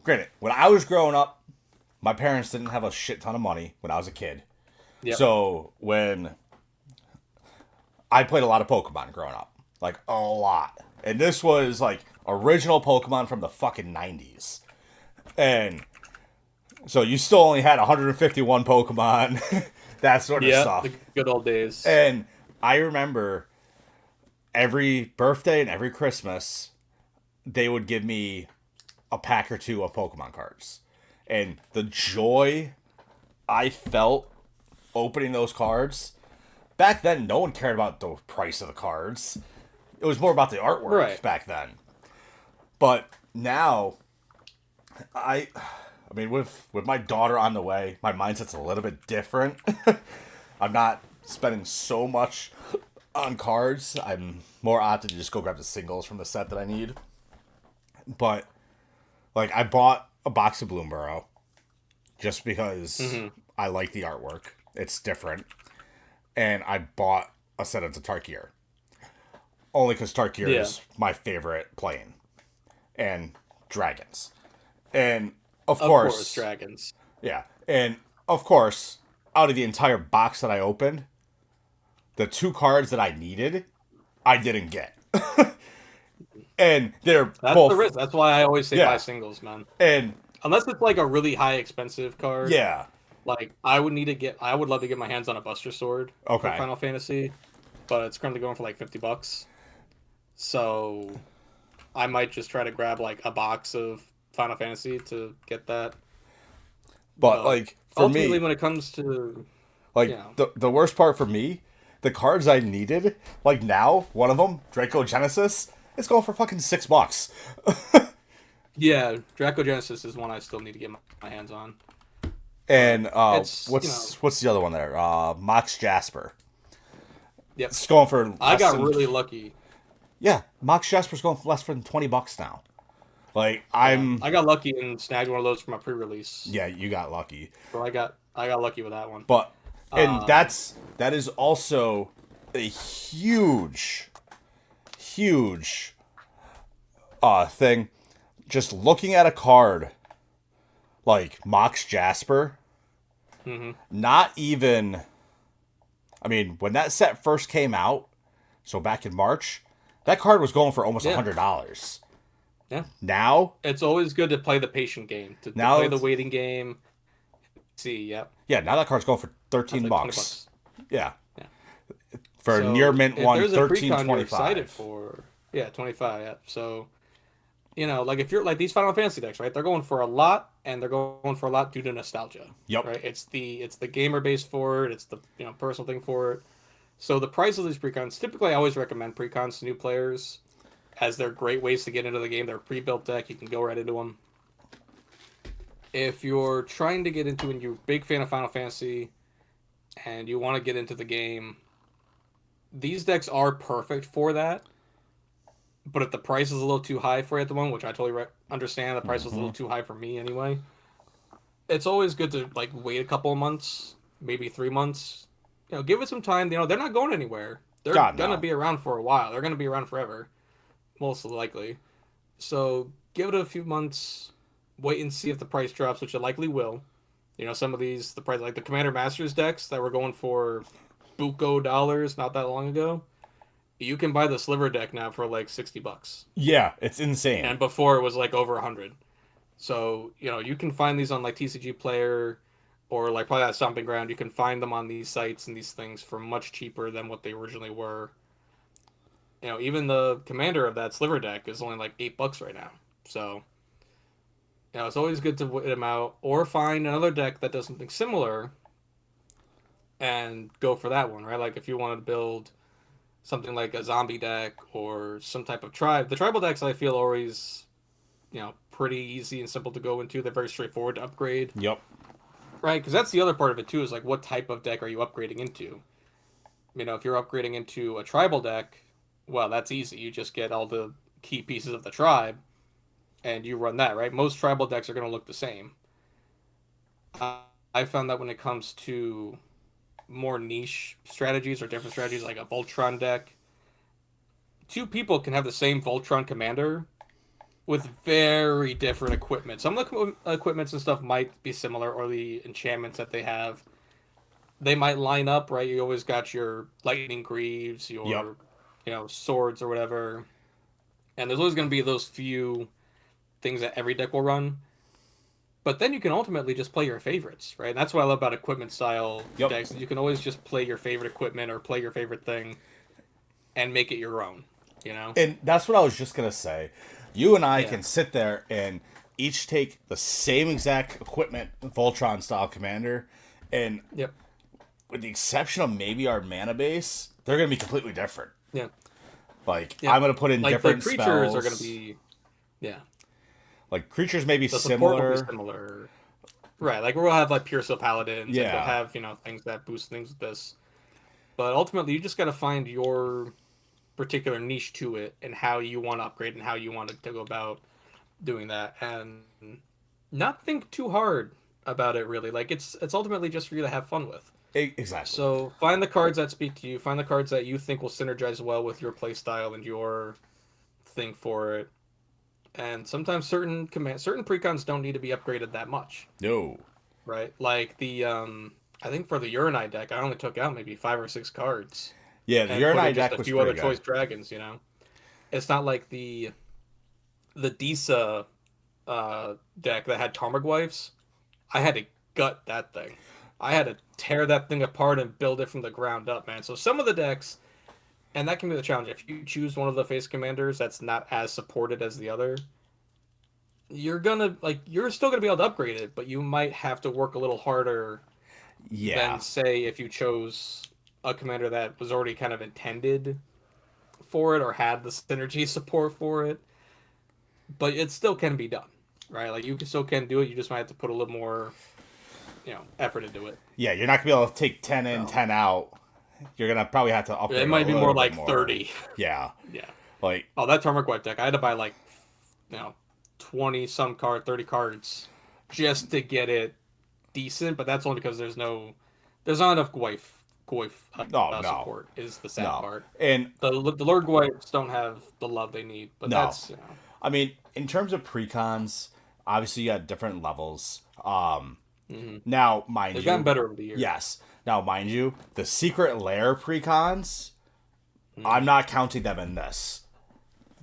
Speaker 2: granted, when I was growing up, my parents didn't have a shit ton of money when I was a kid.
Speaker 3: Yep.
Speaker 2: So when I played a lot of Pokemon growing up, like a lot. And this was like original Pokemon from the fucking 90s. And so you still only had 151 Pokemon, that sort of
Speaker 3: Yeah,
Speaker 2: stuff.
Speaker 3: the good old days.
Speaker 2: And I remember every birthday and every Christmas, they would give me a pack or two of Pokemon cards. And the joy I felt opening those cards, back then, no one cared about the price of the cards. It was more about the artwork
Speaker 3: Right.
Speaker 2: back then. But now, I mean, with my daughter on the way, my mindset's a little bit different. I'm not spending so much on cards. I'm more opted to just go grab the singles from the set that I need. But like, I bought a box of Bloomborough just because I like the artwork. It's different. And I bought a set of the Tarkier. Only because Tarkier
Speaker 3: Yeah.
Speaker 2: is my favorite plane. And dragons. And of course,
Speaker 3: dragons.
Speaker 2: yeah. And of course, out of the entire box that I opened, the 2 cards that I needed, I didn't get. And they're
Speaker 3: That's
Speaker 2: both
Speaker 3: the risk. That's why I always say
Speaker 2: Yeah.
Speaker 3: buy singles, man.
Speaker 2: and
Speaker 3: Unless it's like a really high expensive card.
Speaker 2: yeah.
Speaker 3: Like I would love to get my hands on a Buster Sword
Speaker 2: Okay.
Speaker 3: for Final Fantasy, but it's currently going for like $50. So I might just try to grab like a box of Final Fantasy to get that.
Speaker 2: But like for
Speaker 3: Ultimately,
Speaker 2: me,
Speaker 3: when it comes to
Speaker 2: like
Speaker 3: yeah.
Speaker 2: the worst part for me, the cards I needed, like now, one of them, Draco Genesis, it's going for fucking $6.
Speaker 3: Yeah, Draco Genesis is one I still need to get my hands on.
Speaker 2: And
Speaker 3: It's,
Speaker 2: what's the other one there? Mox Jasper.
Speaker 3: Yep.
Speaker 2: It's going for
Speaker 3: I
Speaker 2: less
Speaker 3: got
Speaker 2: than-
Speaker 3: really lucky.
Speaker 2: Yeah, Mox Jasper's going for less than $20 now. Like
Speaker 3: I got lucky and snagged one of those for my pre-release.
Speaker 2: yeah, you got lucky.
Speaker 3: So I got lucky with that one.
Speaker 2: But and that is also a huge thing. Just looking at a card like Mox Jasper, not even. I mean, when that set first came out, so back in March, that card was going for almost
Speaker 3: Yeah.
Speaker 2: $100.
Speaker 3: Yeah.
Speaker 2: Now,
Speaker 3: It's always good to play the patient game, to
Speaker 2: Now
Speaker 3: play the
Speaker 2: it's-
Speaker 3: waiting game. See, yep.
Speaker 2: yeah, now that card's going for 13
Speaker 3: That's like
Speaker 2: bucks.
Speaker 3: $20.
Speaker 2: Yeah.
Speaker 3: Yeah.
Speaker 2: For a
Speaker 3: So,
Speaker 2: near mint
Speaker 3: if
Speaker 2: one,
Speaker 3: there's a
Speaker 2: 13,
Speaker 3: Precon you're
Speaker 2: 25.
Speaker 3: excited for, yeah, 25. Yeah. So, like if you're like these Final Fantasy decks, right? They're going for a lot, and they're going for a lot due to nostalgia.
Speaker 2: Yep.
Speaker 3: Right. It's the gamer base for it. It's the personal thing for it. So the price of these Precons, typically I always recommend Precons to new players, as they're great ways to get into the game. They're a pre-built deck. You can go right into them. If you're trying to get into and you're a big fan of Final Fantasy and you want to get into the game, these decks are perfect for that. But if the price is a little too high for you at the moment, which I totally understand, the price was a little too high for me anyway. It's always good to like wait a couple of months, maybe 3 months. Give it some time. They're not going anywhere. They're
Speaker 2: God,
Speaker 3: gonna
Speaker 2: no.
Speaker 3: be around for a while. They're gonna be around forever, most likely. So give it a few months. Wait and see if the price drops, which it likely will. Some of these, the price, like the Commander Masters decks that were going for buco dollars not that long ago. You can buy the Sliver deck now for like $60,
Speaker 2: Yeah, it's insane.
Speaker 3: and before it was like over 100. So you can find these on like TCG Player. or like probably at Stomping Ground, you can find them on these sites and these things for much cheaper than what they originally were. Even the commander of that sliver deck is only like $8 right now. So, it's always good to wait them out or find another deck that does something similar and go for that one, right? Like if you want to build something like a zombie deck or some type of tribe. The tribal decks I feel are always, pretty easy and simple to go into. They're very straightforward to upgrade.
Speaker 2: Yep.
Speaker 3: Right, because that's the other part of it too, is like what type of deck are you upgrading into? If you're upgrading into a tribal deck, well, that's easy. You just get all the key pieces of the tribe and you run that, right? Most tribal decks are going to look the same. I found that when it comes to more niche strategies or different strategies, like a Voltron deck, two people can have the same Voltron commander with very different equipment. Some of the equipments and stuff might be similar, or the enchantments that they have. They might line up, right? You always got your lightning greaves, your, swords or whatever. And there's always going to be those few things that every deck will run. But then you can ultimately just play your favorites, right? And that's what I love about equipment style decks. You can always just play your favorite equipment or play your favorite thing and make it your own,
Speaker 2: And that's what I was just going to say. You and I can sit there and each take the same exact equipment, Voltron style commander, and with the exception of maybe our mana base, they're going to be completely different.
Speaker 3: Yeah.
Speaker 2: I'm going to put in like different
Speaker 3: the creatures
Speaker 2: spells.
Speaker 3: are going to be,
Speaker 2: Like creatures may be
Speaker 3: the
Speaker 2: similar.
Speaker 3: Will be similar. Right, like we'll have like Pure Steel Paladins.
Speaker 2: Yeah.
Speaker 3: We'll have, things that boost things with this. But ultimately, you just got to find your particular niche to it and how you want to upgrade and how you want to go about doing that, and not think too hard about it. Really, like it's ultimately just for you to have fun with.
Speaker 2: Exactly.
Speaker 3: So find the cards that speak to you. Find the cards that you think will synergize well with your play style and your thing for it. And sometimes certain precons don't need to be upgraded that much.
Speaker 2: No.
Speaker 3: Right, like the I think for the Uranite deck, I only took out maybe 5 or 6 cards.
Speaker 2: Yeah, the Uranite deck was
Speaker 3: a few
Speaker 2: pretty
Speaker 3: other
Speaker 2: good.
Speaker 3: choice dragons. It's not like the Disa deck that had Tarmogoyfs. I had to gut that thing. I had to tear that thing apart and build it from the ground up, man. So some of the decks, and that can be the challenge. If you choose one of the face commanders that's not as supported as the other, you're still gonna be able to upgrade it, but you might have to work a little harder than, say, if you chose a commander that was already kind of intended for it or had the synergy support for it. But it still can be done, right? Like you still can do it. You just might have to put a little more, effort into it.
Speaker 2: Yeah, you're not gonna be able to take 10 in, 10 out. You're gonna probably have to upgrade.
Speaker 3: It might be more like 30.
Speaker 2: Yeah.
Speaker 3: Yeah.
Speaker 2: Like,
Speaker 3: that Tarmogoyf deck, I had to buy like, 20 some card, 30 cards just to get it decent. But that's only because there's not enough Goyf support is the sad part.
Speaker 2: And
Speaker 3: the Lord Goyfs don't have the love they need. But that's
Speaker 2: I mean, in terms of precons, obviously you got different levels. Now, mind
Speaker 3: they've
Speaker 2: you,
Speaker 3: gotten better over the years.
Speaker 2: Yes. Now, mind you, the secret lair precons, I'm not counting them in this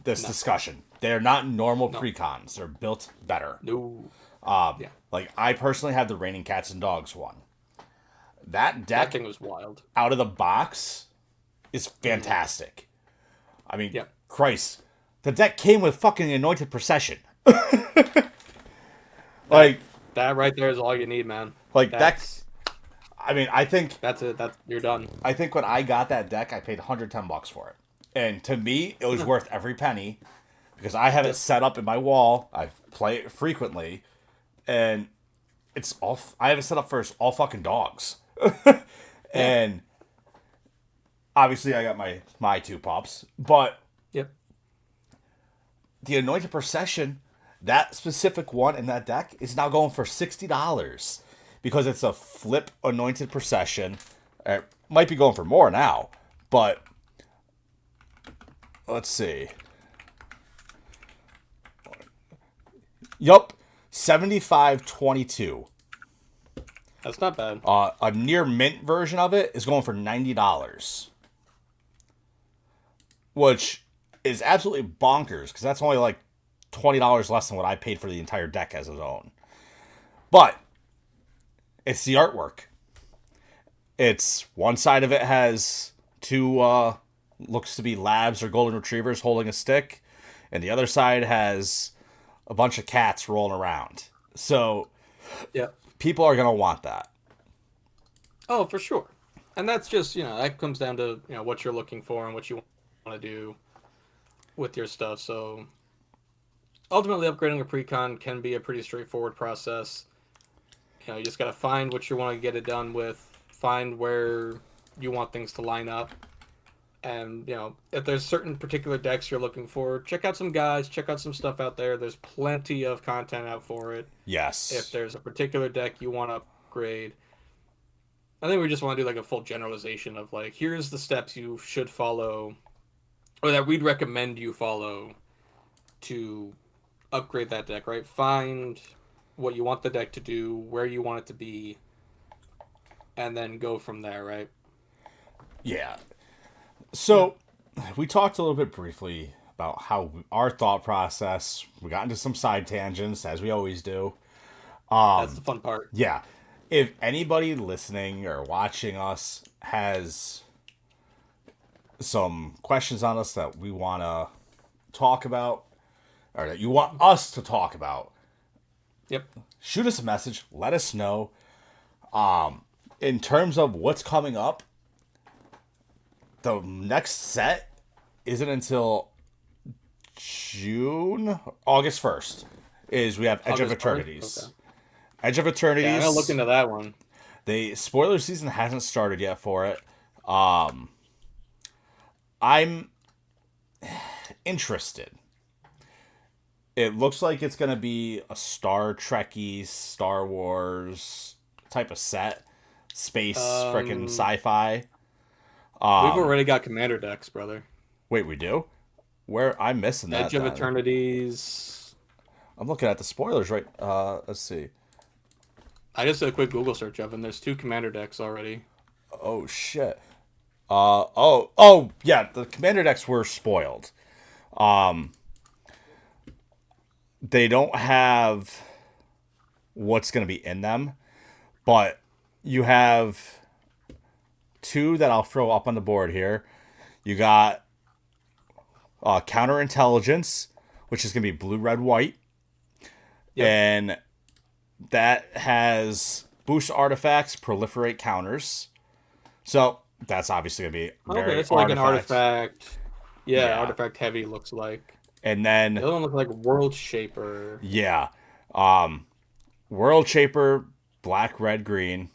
Speaker 2: discussion. They're not normal precons. They're built better.
Speaker 3: No.
Speaker 2: Like, I personally have the Raining Cats and Dogs one. That deck,
Speaker 3: that thing was wild.
Speaker 2: Out of the box, is fantastic. I mean, Christ, the deck came with fucking Anointed Procession. Like,
Speaker 3: that right there is all you need, man.
Speaker 2: Like, I mean, I think
Speaker 3: that's it. You're done.
Speaker 2: I think when I got that deck, I paid $110 for it, and to me, it was worth every penny because I have it set up in my wall. I play it frequently, and I have it set up for all fucking dogs, and obviously I got my 2 pups, but the Anointed Procession, that specific one in that deck is now going for $60. Because it's a flip Anointed Procession. It might be going for more now. But let's see. Yup. 75.22.
Speaker 3: That's not bad.
Speaker 2: A near mint version of it is going for $90. Which is absolutely bonkers. Because that's only like $20 less than what I paid for the entire deck as its own. But It's the artwork. It's one side of it has two looks to be labs or golden retrievers holding a stick, and the other side has a bunch of cats rolling around. So
Speaker 3: Yeah.
Speaker 2: people are gonna want that.
Speaker 3: Oh, for sure. And that's just, that comes down to, what you're looking for and what you want to do with your stuff. So ultimately upgrading a precon can be a pretty straightforward process. You just got to find what you want to get it done with, find where you want things to line up. And, if there's certain particular decks you're looking for, check out some guides, check out some stuff out there. There's plenty of content out for it.
Speaker 2: Yes.
Speaker 3: If there's a particular deck you want to upgrade, I think we just want to do like a full generalization of like, here's the steps you should follow, or that we'd recommend you follow to upgrade that deck, right? Find what you want the deck to do, where you want it to be, and then go from there, right?
Speaker 2: Yeah. So we talked a little bit briefly about how our thought process. We got into some side tangents, as we always do.
Speaker 3: That's the fun part.
Speaker 2: Yeah. If anybody listening or watching us has some questions on us that we want to talk about, or that you want us to talk about,
Speaker 3: Yep.
Speaker 2: shoot us a message. Let us know. In terms of what's coming up, the next set isn't until August 1st. Is we have Edge of
Speaker 3: August 1st?
Speaker 2: Eternities.
Speaker 3: Okay.
Speaker 2: Edge of Eternities.
Speaker 3: Yeah, I'm gonna look into that one.
Speaker 2: The spoiler season hasn't started yet for it. I'm interested. It looks like it's going to be a Star Trek-y, Star Wars type of set. Space, frickin' sci-fi.
Speaker 3: We've already got commander decks, brother.
Speaker 2: Wait, we do? Where? I'm missing that.
Speaker 3: Edge of
Speaker 2: then.
Speaker 3: Eternities.
Speaker 2: I'm looking at the spoilers right. Let's see.
Speaker 3: I just did a quick Google search of, and there's 2 commander decks already.
Speaker 2: Oh, shit. Oh, yeah, the commander decks were spoiled. They don't have what's going to be in them, but you have 2 that I'll throw up on the board here. You got counterintelligence, which is going to be blue, red, white. Yep. And that has boost artifacts, proliferate counters. So that's obviously going to be very
Speaker 3: it's like an artifact. Yeah, artifact heavy looks like.
Speaker 2: And then
Speaker 3: the other one looks like World Shaper.
Speaker 2: Yeah. World Shaper, black, red, green.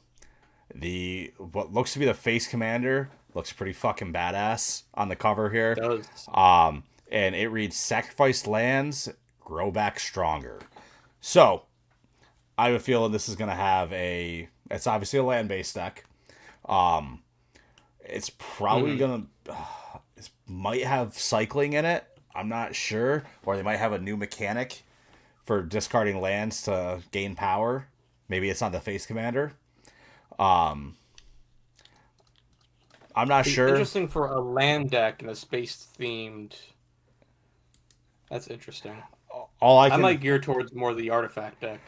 Speaker 2: What looks to be the face commander looks pretty fucking badass on the cover here.
Speaker 3: It does.
Speaker 2: And it reads sacrifice lands, grow back stronger. So I have a feeling this is going to have it's obviously a land-based deck. It's probably going to, it might have cycling in it. I'm not sure. Or they might have a new mechanic for discarding lands to gain power. Maybe it's on the face commander. I'm not sure.
Speaker 3: Interesting for a land deck and a space-themed. That's interesting. I might gear towards more the artifact deck.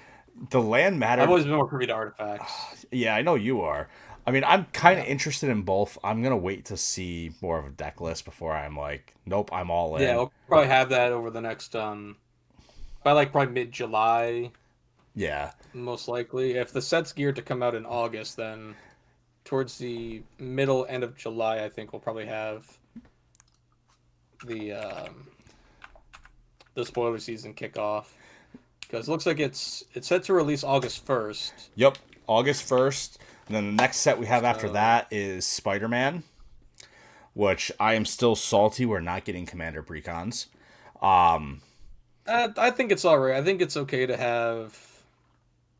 Speaker 2: The land matter.
Speaker 3: I've always been more privy to artifacts.
Speaker 2: Yeah, I know you are. I mean, I'm kind of interested in both. I'm going to wait to see more of a deck list before I'm like, nope, I'm all in.
Speaker 3: Yeah, we'll probably have that over the next, by like probably mid-July.
Speaker 2: Yeah.
Speaker 3: Most likely. If the set's geared to come out in August, then towards the end of July, I think we'll probably have the spoiler season kick off. Because it looks like it's set to release August 1st.
Speaker 2: Yep, August 1st. And then the next set we have after that is Spider-Man, which I am still salty we're not getting Commander Precons.
Speaker 3: I think it's all right. I think it's okay to have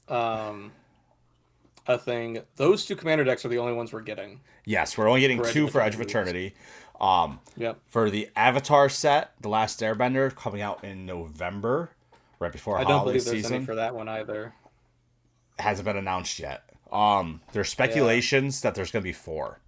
Speaker 3: a thing. Those 2 commander decks are the only ones we're getting.
Speaker 2: Yes, we're only getting 2 for Edge of Eternity.
Speaker 3: Yep.
Speaker 2: For the Avatar set, The Last Airbender, coming out in November, right before holiday season.
Speaker 3: I don't believe there's any for that one either.
Speaker 2: Hasn't been announced yet. There's speculations that there's going to be 4.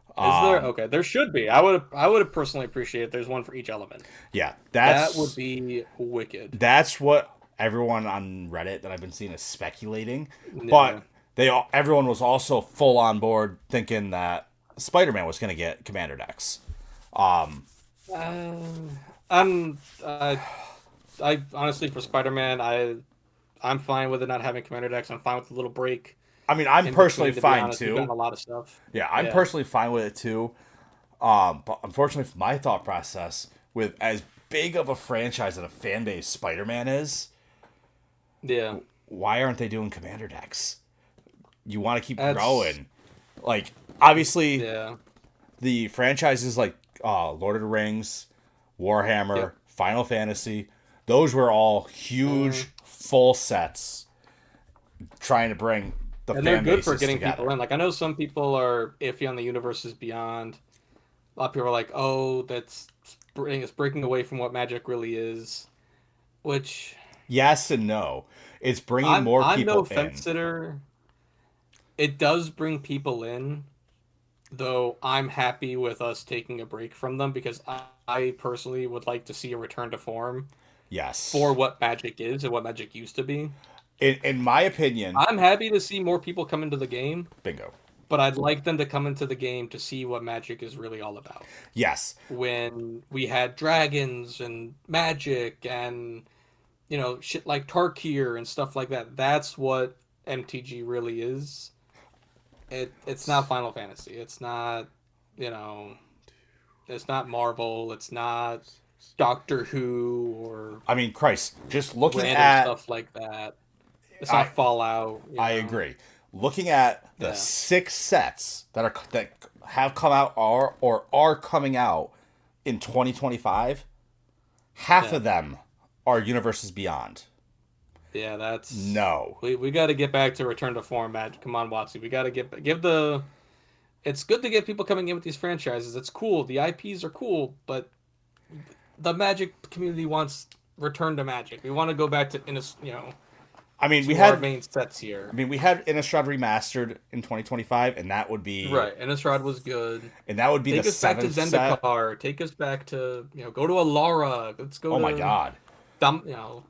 Speaker 3: Is there? Okay, there should be. I would personally appreciate if there's one for each element.
Speaker 2: Yeah,
Speaker 3: that would be wicked.
Speaker 2: That's what everyone on Reddit that I've been seeing is speculating,
Speaker 3: Yeah.
Speaker 2: but everyone was also full on board thinking that Spider-Man was going to get Commander decks.
Speaker 3: I'm I honestly for Spider-Man, I'm fine with it not having commander decks. I'm fine with the little break
Speaker 2: I mean, I'm
Speaker 3: in
Speaker 2: personally
Speaker 3: between. To be
Speaker 2: fine
Speaker 3: honest, we've gotten
Speaker 2: too.
Speaker 3: a lot of stuff.
Speaker 2: Yeah, I'm
Speaker 3: Yeah,
Speaker 2: personally fine with it too. But unfortunately, for my thought process, with as big of a franchise and a fan base Spider-Man is,
Speaker 3: yeah.
Speaker 2: why aren't they doing Commander decks? You want to keep
Speaker 3: That's
Speaker 2: growing. Like, obviously,
Speaker 3: yeah,
Speaker 2: the franchises like Lord of the Rings, Warhammer,
Speaker 3: yep.
Speaker 2: Final Fantasy, those were all huge, full sets trying to bring the
Speaker 3: And they're
Speaker 2: fan
Speaker 3: good for
Speaker 2: bases
Speaker 3: getting
Speaker 2: together.
Speaker 3: people in. Like I know some people are iffy on the universes beyond. A lot of people are like, "Oh, it's breaking away from what Magic really is," which
Speaker 2: Yes and no. It's bringing more
Speaker 3: I'm no
Speaker 2: people
Speaker 3: fence
Speaker 2: in.
Speaker 3: sitter. It does bring people in, though I'm happy with us taking a break from them because I personally would like to see a return to form for
Speaker 2: Yes.
Speaker 3: what Magic is and what Magic used to be.
Speaker 2: In my opinion,
Speaker 3: I'm happy to see more people come into the game,
Speaker 2: bingo.
Speaker 3: but I'd like them to come into the game to see what Magic is really all about.
Speaker 2: Yes.
Speaker 3: When we had dragons and magic and shit like Tarkir and stuff like that, that's what MTG really is. It's not Final Fantasy. It's not, you know, it's not Marvel. It's not Doctor Who or
Speaker 2: I mean, Christ, just looking
Speaker 3: random
Speaker 2: at
Speaker 3: stuff like that. It's
Speaker 2: I
Speaker 3: not Fallout.
Speaker 2: I agree. Looking at the
Speaker 3: Yeah.
Speaker 2: 6 sets that have come out or are coming out in 2025, half
Speaker 3: Yeah.
Speaker 2: of them are Universes Beyond.
Speaker 3: Yeah, that's
Speaker 2: No.
Speaker 3: we got to get back to return to form, Matt. Come on, Watsy. We got to give the. It's good to get people coming in with these franchises. It's cool. The IPs are cool, but the Magic community wants return to Magic. We want to go back to
Speaker 2: I mean,
Speaker 3: to our main sets here.
Speaker 2: we had Innistrad remastered in 2025, and that would be
Speaker 3: Right, Innistrad was good.
Speaker 2: the
Speaker 3: Take us back to
Speaker 2: 7th set.
Speaker 3: Zendikar. Take us back to go to Alara. Let's go
Speaker 2: Oh my
Speaker 3: to
Speaker 2: god.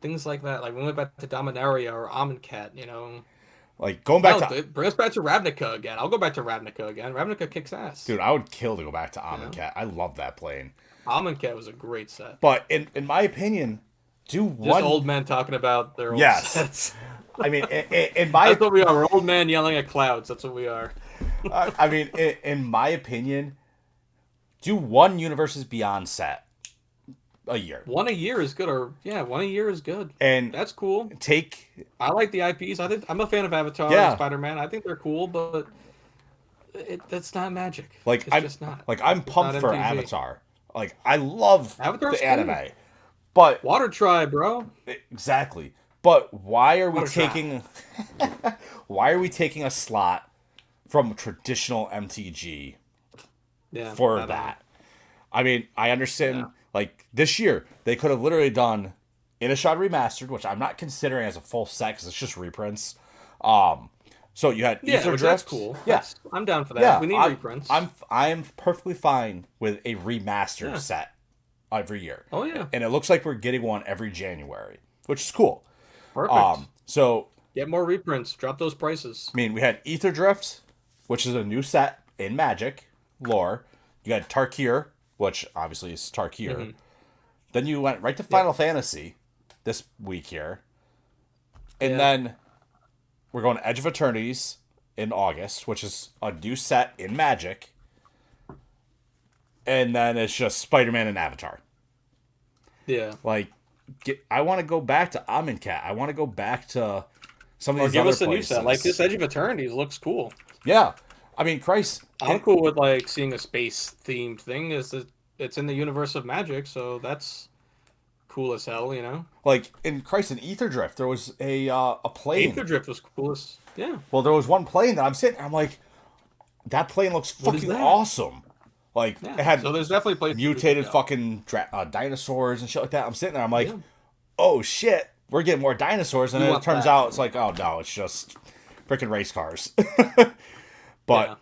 Speaker 3: things like that. Like we went back to Dominaria or Amonkhet.
Speaker 2: Like going back
Speaker 3: Hell,
Speaker 2: to
Speaker 3: bring us back to Ravnica again. I'll go back to Ravnica again. Ravnica kicks ass.
Speaker 2: dude, I would kill to go back to Amonkhet. I love that plane.
Speaker 3: Amonkhet was a great set.
Speaker 2: But in my opinion,
Speaker 3: Just old men talking about their old
Speaker 2: Yes.
Speaker 3: sets.
Speaker 2: I mean, in my
Speaker 3: That's what we are. We're old men yelling at clouds. That's what we are.
Speaker 2: I mean, in my opinion, do one Universes Beyond set a year.
Speaker 3: One a year is good, one a year is good.
Speaker 2: And
Speaker 3: That's cool.
Speaker 2: take
Speaker 3: I like the IPs. I think I'm a fan of Avatar
Speaker 2: Yeah.
Speaker 3: and Spider-Man. I think they're cool, but that's not Magic.
Speaker 2: like
Speaker 3: It's
Speaker 2: I'm
Speaker 3: just not.
Speaker 2: like I'm
Speaker 3: It's
Speaker 2: pumped
Speaker 3: not
Speaker 2: for
Speaker 3: MTG.
Speaker 2: Avatar. Like I love
Speaker 3: Avatar's
Speaker 2: the
Speaker 3: cool.
Speaker 2: anime. But
Speaker 3: Water Tribe, bro.
Speaker 2: exactly. But why are we
Speaker 3: What a shot.
Speaker 2: taking why are we taking a slot from traditional MTG
Speaker 3: Yeah.
Speaker 2: for
Speaker 3: I don't know.
Speaker 2: that? I mean, I understand
Speaker 3: Yeah.
Speaker 2: like this year they could have literally done Innistrad Remastered, which I'm not considering as a full set because it's just reprints. So you had
Speaker 3: Yeah,
Speaker 2: Ether
Speaker 3: which
Speaker 2: Drift.
Speaker 3: that's cool.
Speaker 2: Yeah,
Speaker 3: I'm down for that.
Speaker 2: yeah.
Speaker 3: We need
Speaker 2: I'm,
Speaker 3: reprints.
Speaker 2: I'm perfectly fine with a remastered
Speaker 3: Yeah.
Speaker 2: set every year.
Speaker 3: Oh yeah.
Speaker 2: And it looks like we're getting one every January, which is cool.
Speaker 3: Perfect.
Speaker 2: So
Speaker 3: Get more reprints. Drop those prices.
Speaker 2: I mean, we had Ether Drift, which is a new set in Magic lore. You had Tarkir, which obviously is Tarkir.
Speaker 3: Mm-hmm.
Speaker 2: Then you went right to Final Fantasy this week here. And
Speaker 3: Yeah.
Speaker 2: then we're going to Edge of Eternities in August, which is a new set in Magic. And then it's just Spider-Man and Avatar.
Speaker 3: Yeah.
Speaker 2: Like, I want to go back to Amonkhet. I want to go back to some of
Speaker 3: Or
Speaker 2: these
Speaker 3: give
Speaker 2: other
Speaker 3: us a new
Speaker 2: places.
Speaker 3: set. Like this Edge of Eternities looks cool.
Speaker 2: Yeah. I mean, Christ.
Speaker 3: I'm cool with like seeing a space themed thing. It's in the universe of Magic, so that's cool as hell.
Speaker 2: Like in Christ, in Ether Drift, there was a plane.
Speaker 3: Aether Drift was cool as
Speaker 2: Well, there was one plane that I'm sitting. I'm like, that plane looks
Speaker 3: What is
Speaker 2: fucking
Speaker 3: that?
Speaker 2: awesome. Like
Speaker 3: Yeah.
Speaker 2: it had
Speaker 3: So there's definitely places
Speaker 2: mutated
Speaker 3: we can go.
Speaker 2: fucking dinosaurs and shit like that. I'm sitting there. I'm like,
Speaker 3: Yeah.
Speaker 2: oh shit, we're getting more dinosaurs, and
Speaker 3: You
Speaker 2: then it
Speaker 3: want
Speaker 2: turns
Speaker 3: that.
Speaker 2: out it's like, oh no, it's just freaking race cars. But
Speaker 3: Yeah.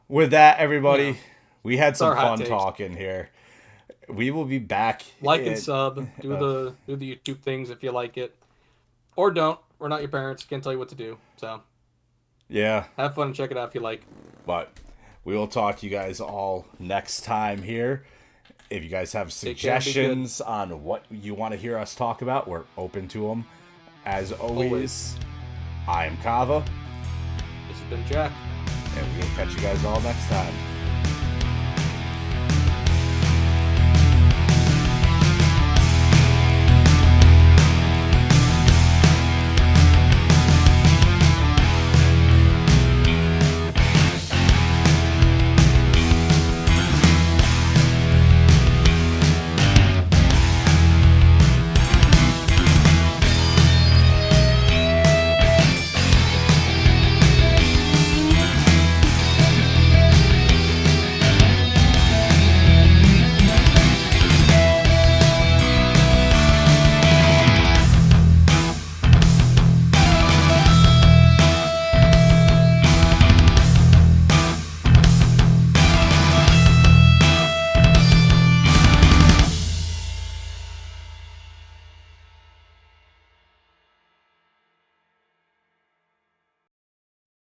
Speaker 2: with that, everybody,
Speaker 3: Yeah.
Speaker 2: we had some
Speaker 3: our hot
Speaker 2: fun
Speaker 3: takes.
Speaker 2: talking here. We will be back.
Speaker 3: Like
Speaker 2: in-
Speaker 3: and sub. Do the YouTube things if you like it. Or don't. We're not your parents. Can't tell you what to do. So
Speaker 2: Yeah,
Speaker 3: have fun and check it out if you like.
Speaker 2: but we will talk to you guys all next time here. If you guys have
Speaker 3: Take care, be good.
Speaker 2: suggestions on what you want to hear us talk about, we're open to them. As always, I am Kava,
Speaker 3: This has been Jack.
Speaker 2: and we will catch you guys all next time.